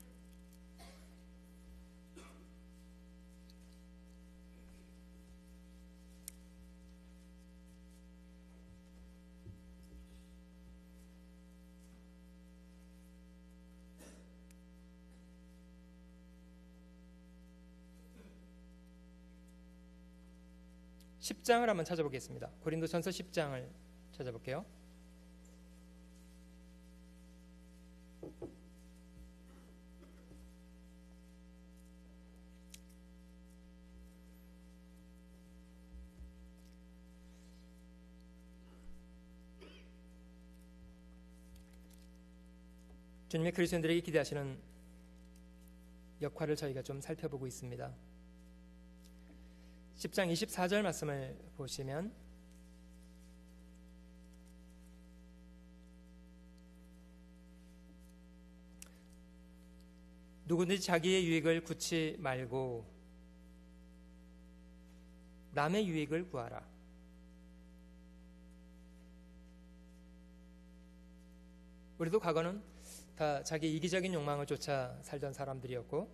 Speaker 1: 10장을 한번 찾아보겠습니다. 고린도전서 10장을 찾아볼게요. 주님의 그리스도인들에게 기대하시는 역할을 저희가 좀 살펴보고 있습니다. 10장 24절 말씀을 보시면 누구든지 자기의 유익을 구치 말고 남의 유익을 구하라. 우리도 과거는 다 자기 이기적인 욕망을 쫓아 살던 사람들이었고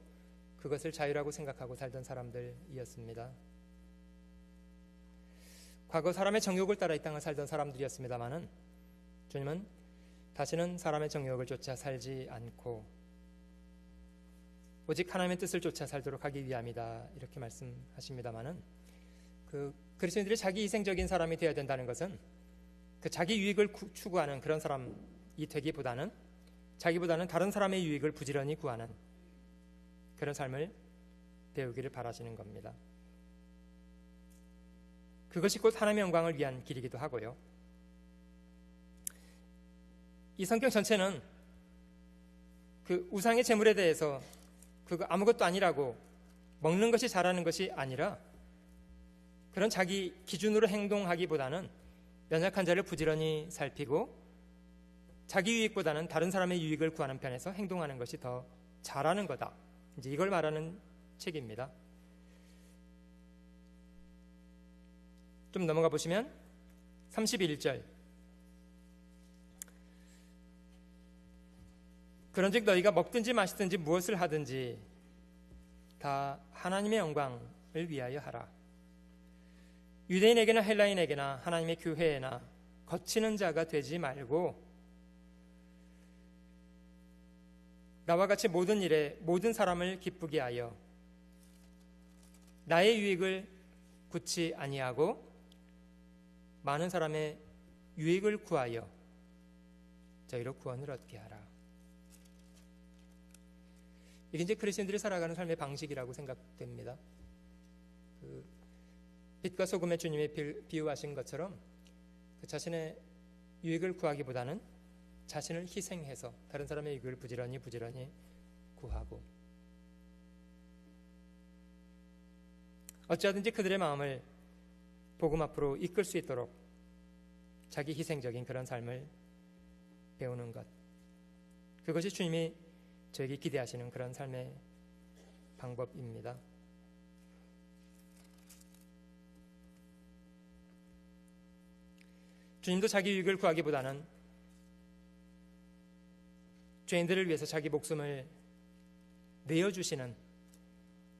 Speaker 1: 그것을 자유라고 생각하고 살던 사람들이었습니다. 과거 사람의 정욕을 따라 이 땅을 살던 사람들이었습니다마는 주님은 다시는 사람의 정욕을 쫓아 살지 않고 오직 하나님의 뜻을 쫓아 살도록 하기 위함이다 이렇게 말씀하십니다마는 그 그리스도인들이 자기 희생적인 사람이 되어야 된다는 것은 그 자기 유익을 추구하는 그런 사람이 되기보다는 자기보다는 다른 사람의 유익을 부지런히 구하는 그런 삶을 배우기를 바라시는 겁니다. 그것이 곧 하나님의 영광을 위한 길이기도 하고요. 이 성경 전체는 그 우상의 제물에 대해서 그거 아무것도 아니라고 먹는 것이 잘하는 것이 아니라 그런 자기 기준으로 행동하기보다는 연약한 자를 부지런히 살피고 자기 유익보다는 다른 사람의 유익을 구하는 편에서 행동하는 것이 더 잘하는 거다. 이제 이걸 말하는 책입니다. 좀 넘어가 보시면 31절. 그런즉 너희가 먹든지 마시든지 무엇을 하든지 다 하나님의 영광을 위하여 하라. 유대인에게나 헬라인에게나 하나님의 교회에나 거치는 자가 되지 말고 나와 같이 모든 일에 모든 사람을 기쁘게 하여 나의 유익을 굳이 아니하고 많은 사람의 유익을 구하여 저희로 구원을 얻게 하라. 이게 이제 그리스도인들이 살아가는 삶의 방식이라고 생각됩니다. 그 빛과 소금의 주님이 비유하신 것처럼 그 자신의 유익을 구하기보다는 자신을 희생해서 다른 사람의 유익을 부지런히 구하고 어찌하든지 그들의 마음을 복음 앞으로 이끌 수 있도록 자기 희생적인 그런 삶을 배우는 것, 그것이 주님이 저에게 기대하시는 그런 삶의 방법입니다. 주님도 자기 유익을 구하기보다는 죄인들을 위해서 자기 목숨을 내어주시는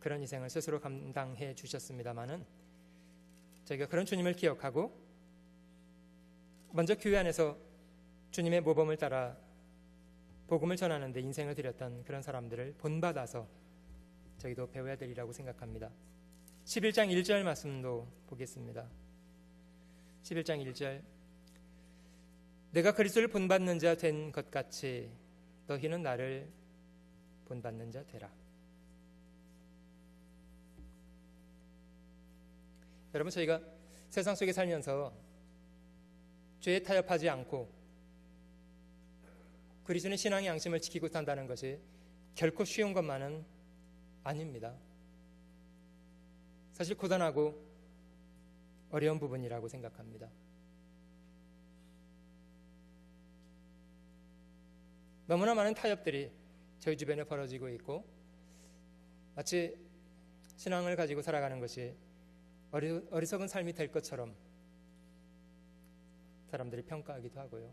Speaker 1: 그런 희생을 스스로 감당해 주셨습니다마는 저희가 그런 주님을 기억하고 먼저 교회 안에서 주님의 모범을 따라 복음을 전하는 데 인생을 드렸던 그런 사람들을 본받아서 저희도 배워야 되리라고 생각합니다. 11장 1절 말씀도 보겠습니다. 11장 1절. 내가 그리스도를 본받는 자 된 것 같이 너희는 나를 본받는 자 되라. 여러분, 저희가 세상 속에 살면서 죄에 타협하지 않고 그리스도의 신앙의 양심을 지키고 산다는 것이 결코 쉬운 것만은 아닙니다. 사실 고단하고 어려운 부분이라고 생각합니다. 너무나 많은 타협들이 저희 주변에 벌어지고 있고 마치 신앙을 가지고 살아가는 것이 어리석은 삶이 될 것처럼 사람들이 평가하기도 하고요.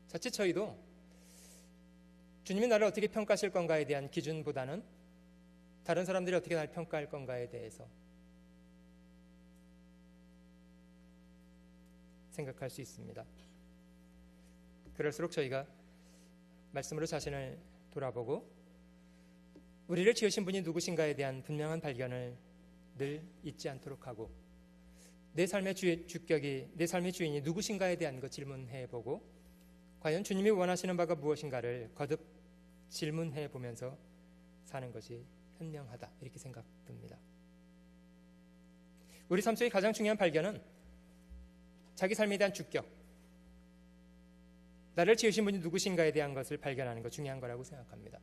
Speaker 1: 자칫 저희도 주님이 나를 어떻게 평가하실 건가에 대한 기준보다는 다른 사람들이 어떻게 나를 평가할 건가에 대해서 생각할 수 있습니다. 그럴수록 저희가 말씀으로 자신을 돌아보고 우리를 지으신 분이 누구신가에 대한 분명한 발견을 늘 잊지 않도록 하고 내 삶의 주격이, 내 삶의 주인이 누구신가에 대한 것 질문해보고 과연 주님이 원하시는 바가 무엇인가를 거듭 질문해 보면서 사는 것이 현명하다, 이렇게 생각됩니다. 우리 삶 속의 가장 중요한 발견은 자기 삶에 대한 주격, 나를 지으신 분이 누구신가에 대한 것을 발견하는 것 중요한 거라고 생각합니다.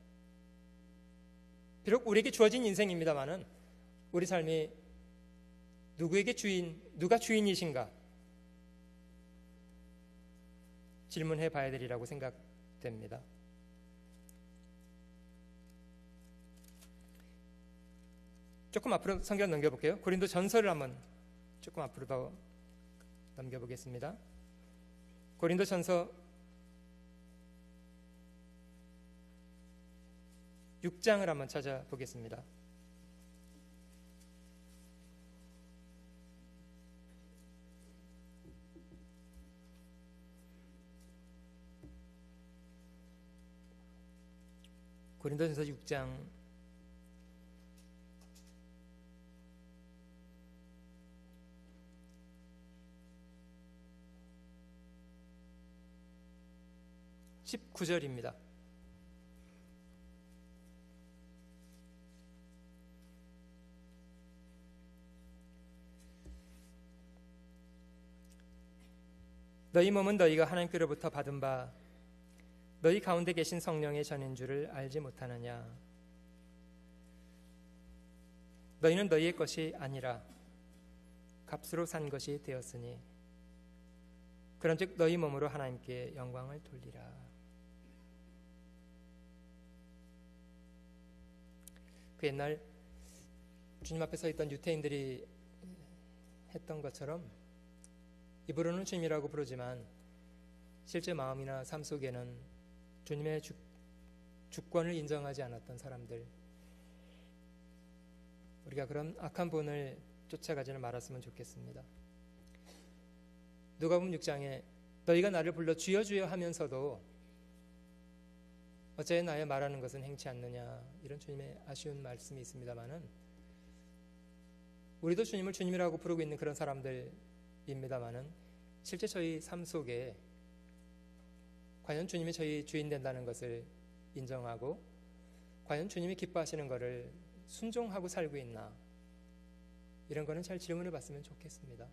Speaker 1: 비록 우리에게 주어진 인생입니다마는 우리 삶이 누가 주인이신가 질문해 봐야 되리라고 생각됩니다. 조금 앞으로 성경 넘겨볼게요. 고린도 전서를 한번 조금 앞으로 더 넘겨보겠습니다. 고린도 전서 6장을 한번 찾아보겠습니다. 고린도전서 6장 19절입니다. 너희 몸은 너희가 하나님께로부터 받은 바 너희 가운데 계신 성령의 전인 줄을 알지 못하느냐. 너희는 너희의 것이 아니라 값으로 산 것이 되었으니 그런즉 너희 몸으로 하나님께 영광을 돌리라. 그 옛날 주님 앞에 서 있던 유태인들이 했던 것처럼 입으로는 주님이라고 부르지만 실제 마음이나 삶 속에는 주님의 주권을 인정하지 않았던 사람들, 우리가 그런 악한 본을 쫓아가지는 말았으면 좋겠습니다. 누가복음 6장에 너희가 나를 불러 주여 주여 하면서도 어찌하여 나의 말하는 것은 행치 않느냐, 이런 주님의 아쉬운 말씀이 있습니다마는 우리도 주님을 주님이라고 부르고 있는 그런 사람들입니다마는 실제 저희 삶 속에 과연 주님이 저희 주인 된다는 것을 인정하고 과연 주님이 기뻐하시는 것을 순종하고 살고 있나, 이런 거는 잘 질문을 받으면 좋겠습니다.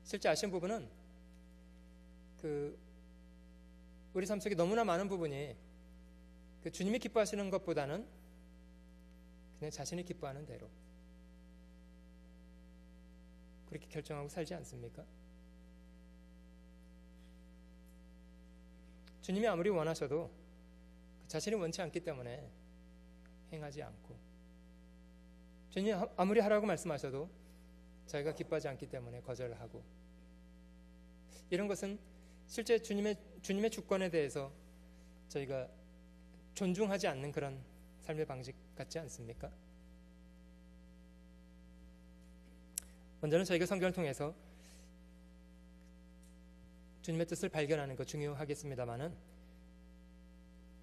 Speaker 1: 실제 아쉬운 부분은 우리 삶 속에 너무나 많은 부분이 주님이 기뻐하시는 것보다는 그냥 자신이 기뻐하는 대로 그렇게 결정하고 살지 않습니까? 주님이 아무리 원하셔도 자신이 원치 않기 때문에 행하지 않고, 주님이 아무리 하라고 말씀하셔도 자기가 기뻐하지 않기 때문에 거절하고, 이런 것은 실제 주님의 주권에 대해서 저희가 존중하지 않는 그런 삶의 방식 같지 않습니까? 먼저는 저희가 성경을 통해서 주님의 뜻을 발견하는 것 중요하겠습니다마는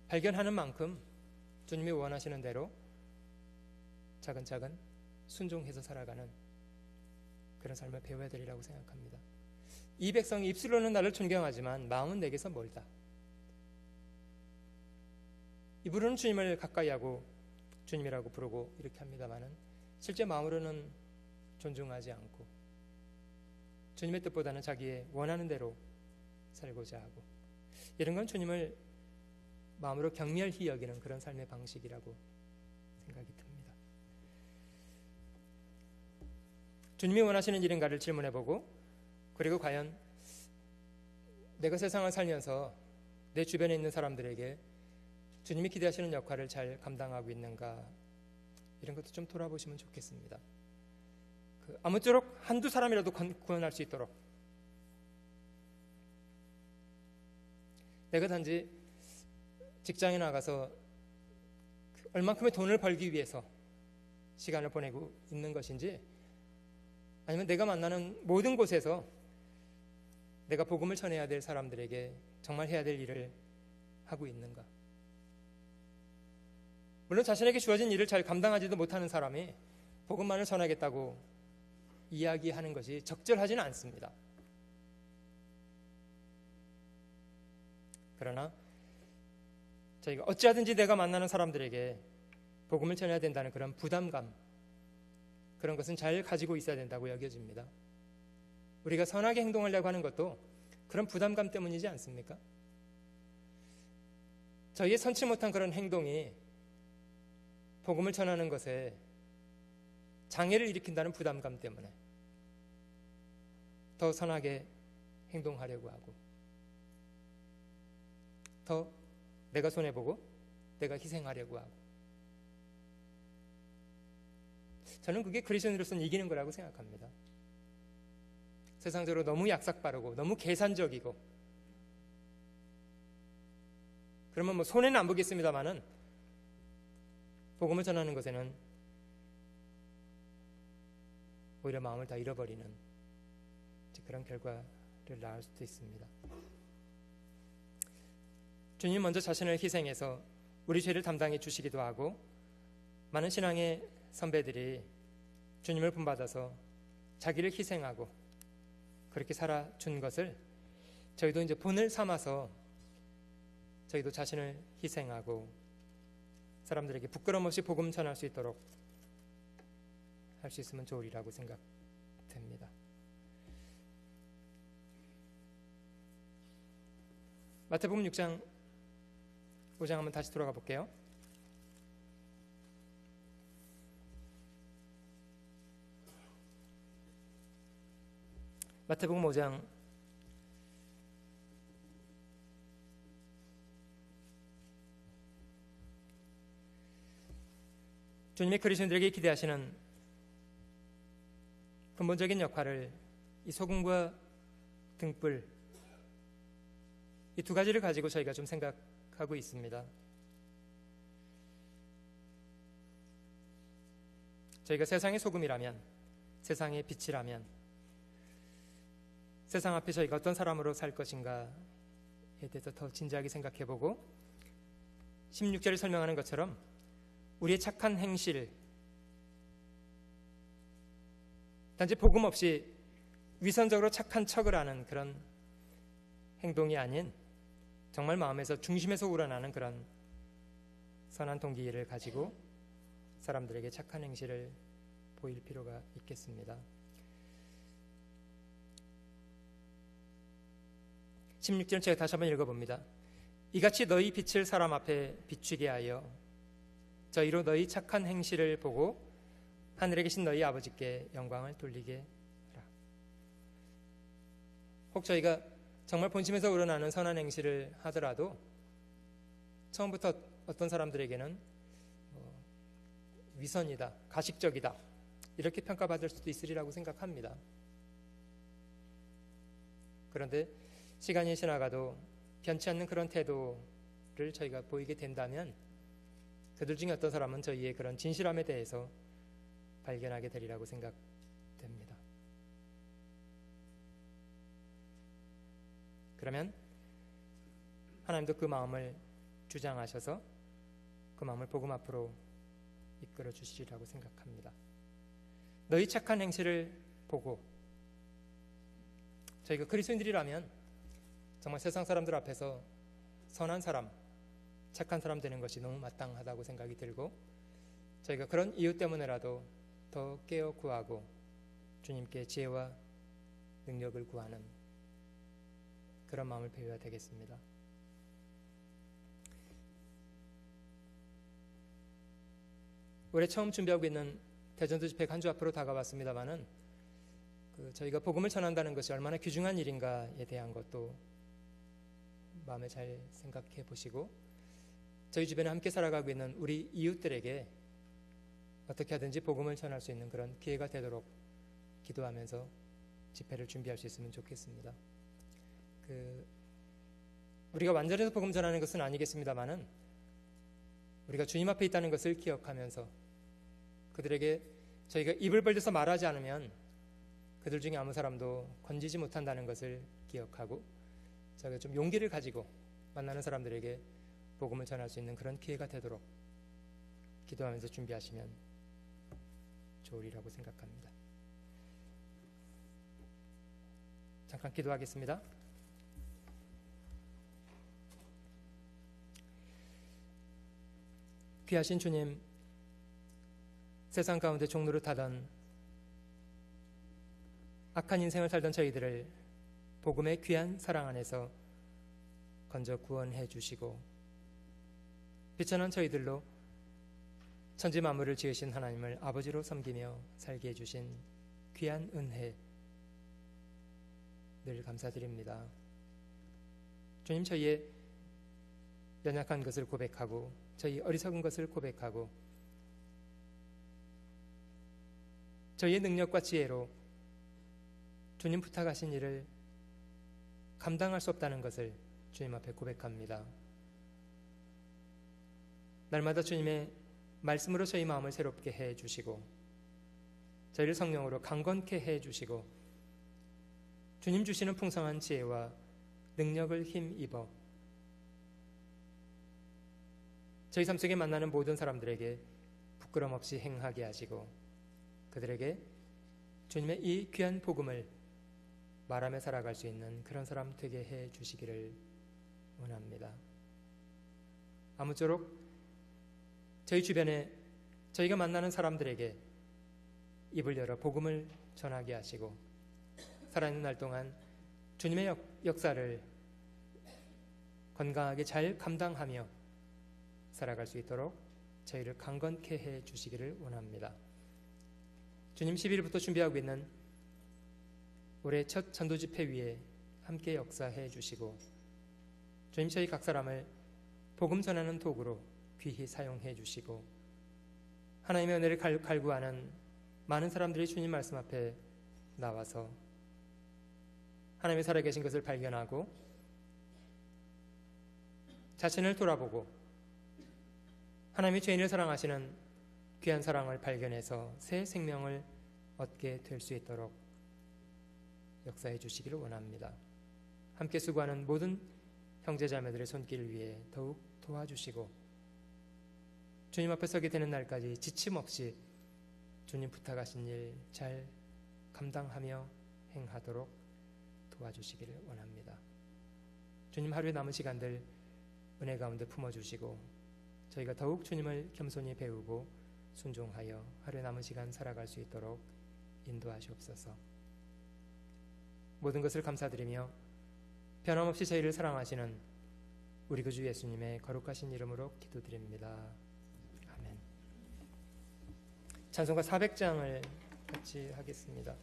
Speaker 1: 발견하는 만큼 주님이 원하시는 대로 차근차근 순종해서 살아가는 그런 삶을 배워야 되리라고 생각합니다. 이 백성이 입술로는 나를 존경하지만 마음은 내게서 멀다. 입으로는 주님을 가까이 하고 주님이라고 부르고 이렇게 합니다마는 실제 마음으로는 존중하지 않고 주님의 뜻보다는 자기의 원하는 대로 살고자 하고, 이런 건 주님을 마음으로 경멸히 여기는 그런 삶의 방식이라고 생각이 듭니다. 주님이 원하시는 일인가를 질문해보고, 그리고 과연 내가 세상을 살면서 내 주변에 있는 사람들에게 주님이 기대하시는 역할을 잘 감당하고 있는가, 이런 것도 좀 돌아보시면 좋겠습니다. 아무쪼록 한두 사람이라도 구원할 수 있도록 내가 단지 직장에 나가서 얼만큼의 돈을 벌기 위해서 시간을 보내고 있는 것인지, 아니면 내가 만나는 모든 곳에서 내가 복음을 전해야 될 사람들에게 정말 해야 될 일을 하고 있는가. 물론 자신에게 주어진 일을 잘 감당하지도 못하는 사람이 복음만을 전하겠다고 이야기하는 것이 적절하지는 않습니다. 그러나 저희가 어찌하든지 내가 만나는 사람들에게 복음을 전해야 된다는 그런 부담감, 그런 것은 잘 가지고 있어야 된다고 여겨집니다. 우리가 선하게 행동하려고 하는 것도 그런 부담감 때문이지 않습니까? 저희의 선치 못한 그런 행동이 복음을 전하는 것에 장애를 일으킨다는 부담감 때문에 더 선하게 행동하려고 하고, 더 내가 손해보고 내가 희생하려고 하고, 저는 그게 그리스도인으로서는 이기는 거라고 생각합니다. 세상적으로 너무 약삭빠르고 너무 계산적이고, 그러면 뭐 손해는 안 보겠습니다만은 복음을 전하는 것에는 오히려 마음을 다 잃어버리는 그런 결과를 낳을 수도 있습니다. 주님 먼저 자신을 희생해서 우리 죄를 담당해 주시기도 하고, 많은 신앙의 선배들이 주님을 본받아서 자기를 희생하고 그렇게 살아준 것을 저희도 이제 본을 삼아서 저희도 자신을 희생하고 사람들에게 부끄럼 없이 복음 전할 수 있도록 할 수 있으면 좋으리라고 생각됩니다. 마태복음 6장 5장 한번 다시 돌아가 볼게요. 마태복음 5장 '주님의 그리스도인들에게 기대하시는 근본적인 역할을 이 소금과 등불, 이 두 가지를 가지고 저희가 좀 생각하고 있습니다. 저희가 세상의 소금이라면, 세상의 빛이라면 세상 앞에 저희가 어떤 사람으로 살 것인가에 대해서 더 진지하게 생각해보고, 16절을 설명하는 것처럼 우리의 착한 행실, 단지 복음 없이 위선적으로 착한 척을 하는 그런 행동이 아닌 정말 마음에서 중심에서 우러나는 그런 선한 동기를 가지고 사람들에게 착한 행실을 보일 필요가 있겠습니다. 16절 제가 다시 한번 읽어봅니다. 이같이 너희 빛을 사람 앞에 비추게 하여 저희로 너희 착한 행실을 보고 하늘에 계신 너희 아버지께 영광을 돌리게 하라. 혹 저희가 정말 본심에서 우러나는 선한 행실을 하더라도 처음부터 어떤 사람들에게는 위선이다, 가식적이다, 이렇게 평가받을 수도 있으리라고 생각합니다. 그런데 시간이 지나가도 변치 않는 그런 태도를 저희가 보이게 된다면 그들 중에 어떤 사람은 저희의 그런 진실함에 대해서 발견하게 되리라고 생각됩니다. 그러면 하나님도 그 마음을 주장하셔서 그 마음을 복음 앞으로 이끌어 주시리라고 생각합니다. 너희 착한 행실을 보고, 저희가 그리스도인들이라면 정말 세상 사람들 앞에서 선한 사람, 착한 사람 되는 것이 너무 마땅하다고 생각이 들고, 저희가 그런 이유 때문에라도 더 깨어 구하고 주님께 지혜와 능력을 구하는 그런 마음을 배워야 되겠습니다. 올해 처음 준비하고 있는 대전도 집회가 한 주 앞으로 다가왔습니다마는 저희가 복음을 전한다는 것이 얼마나 귀중한 일인가에 대한 것도 마음에 잘 생각해 보시고, 저희 주변에 함께 살아가고 있는 우리 이웃들에게 어떻게 하든지 복음을 전할 수 있는 그런 기회가 되도록 기도하면서 집회를 준비할 수 있으면 좋겠습니다. 우리가 완전해서 복음 전하는 것은 아니겠습니다만은 우리가 주님 앞에 있다는 것을 기억하면서 그들에게 저희가 입을 벌려서 말하지 않으면 그들 중에 아무 사람도 건지지 못한다는 것을 기억하고, 저희가 좀 용기를 가지고 만나는 사람들에게 복음을 전할 수 있는 그런 기회가 되도록 기도하면서 준비하시면 좋으리라고 생각합니다. 잠깐 기도하겠습니다. 귀하신 주님, 세상 가운데 종노릇하던 악한 인생을 살던 저희들을 복음의 귀한 사랑 안에서 건져 구원해 주시고, 비천한 저희들로 천지 만물을 지으신 하나님을 아버지로 섬기며 살게 해주신 귀한 은혜 늘 감사드립니다. 주님, 저희의 연약한 것을 고백하고 저희 어리석은 것을 고백하고 저희의 능력과 지혜로 주님 부탁하신 일을 감당할 수 없다는 것을 주님 앞에 고백합니다. 날마다 주님의 말씀으로 저희 마음을 새롭게 해 주시고 저희를 성령으로 강건케 해 주시고 주님 주시는 풍성한 지혜와 능력을 힘입어 저희 삶 속에 만나는 모든 사람들에게 부끄럼 없이 행하게 하시고 그들에게 주님의 이 귀한 복음을 말하며 살아갈 수 있는 그런 사람 되게 해 주시기를 원합니다. 아무쪼록 저희 주변에 저희가 만나는 사람들에게 입을 열어 복음을 전하게 하시고 살아있는 날 동안 주님의 역사를 건강하게 잘 감당하며 살아갈 수 있도록 저희를 강건케 해 주시기를 원합니다. 주님 10일부터 준비하고 있는 올해 첫 전도 집회 위에 함께 역사해 주시고 주님 저희 각 사람을 복음 전하는 도구로 귀히 사용해 주시고 하나님의 은혜를 갈구하는 많은 사람들이 주님 말씀 앞에 나와서 하나님의 살아계신 것을 발견하고 자신을 돌아보고 하나님의 죄인을 사랑하시는 귀한 사랑을 발견해서 새 생명을 얻게 될 수 있도록 역사해 주시기를 원합니다. 함께 수고하는 모든 형제자매들의 손길 위에 더욱 도와주시고 주님 앞에 서게 되는 날까지 지침 없이 주님 부탁하신 일 잘 감당하며 행하도록 도와주시기를 원합니다. 주님 하루의 남은 시간들 은혜 가운데 품어주시고 저희가 더욱 주님을 겸손히 배우고 순종하여 하루의 남은 시간 살아갈 수 있도록 인도하시옵소서. 모든 것을 감사드리며 변함없이 저희를 사랑하시는 우리 구주 예수님의 거룩하신 이름으로 기도드립니다. 아멘. 찬송가 400장을 같이 하겠습니다.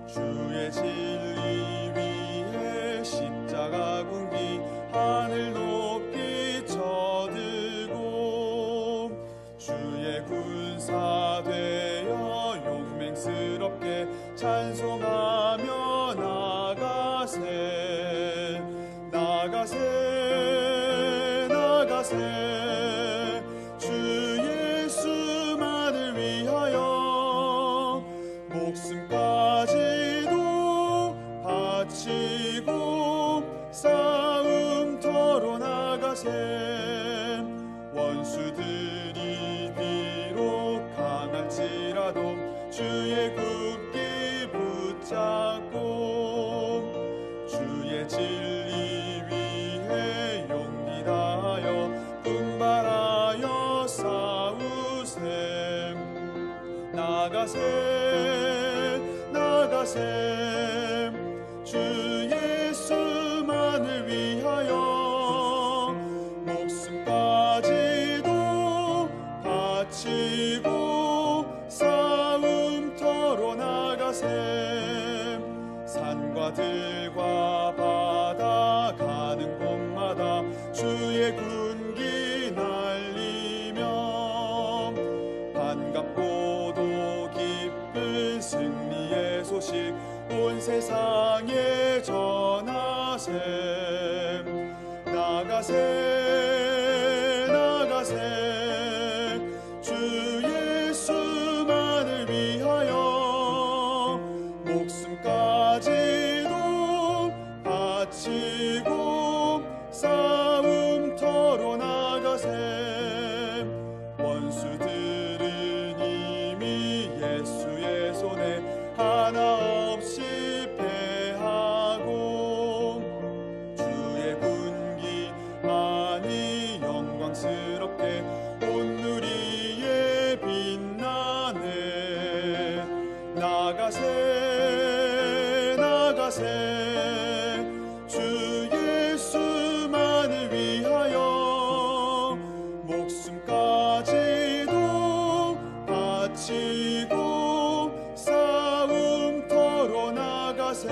Speaker 2: 주의 진리 위에 십자가 군기 하늘 높이 쳐들고 주의 군사 되어 용맹스럽게 찬송하며 나가세 나가세 나가세 주 예수만을 위하여 목숨까지도 바치고 싸움터로 나가세 원수들이 비록 강할지라도 주의 굳게 붙잡고 주의 진리 위에 용기 다하여 분발하여 싸우세 나가세 나가세 주 예수만을 위하여 목숨까지도 바치고 싸움터로 나가세 산과 들과 바다 가는 곳마다 주의 군기 날리며 반갑고도 기쁜 승리의 소식 온 세상에 전하세 나가세 나가세 주 예수만을 위하여 목숨까지도 바치고 싸움터로 나가세 원수들은 이미 예수의 손에 하나 없이 패하고 주의 군기 많이 영광스럽게 온 누리에 빛나네 나가세 나가세 주 예수만을 위하여 목숨까지도 바치고 싸움터로 나가세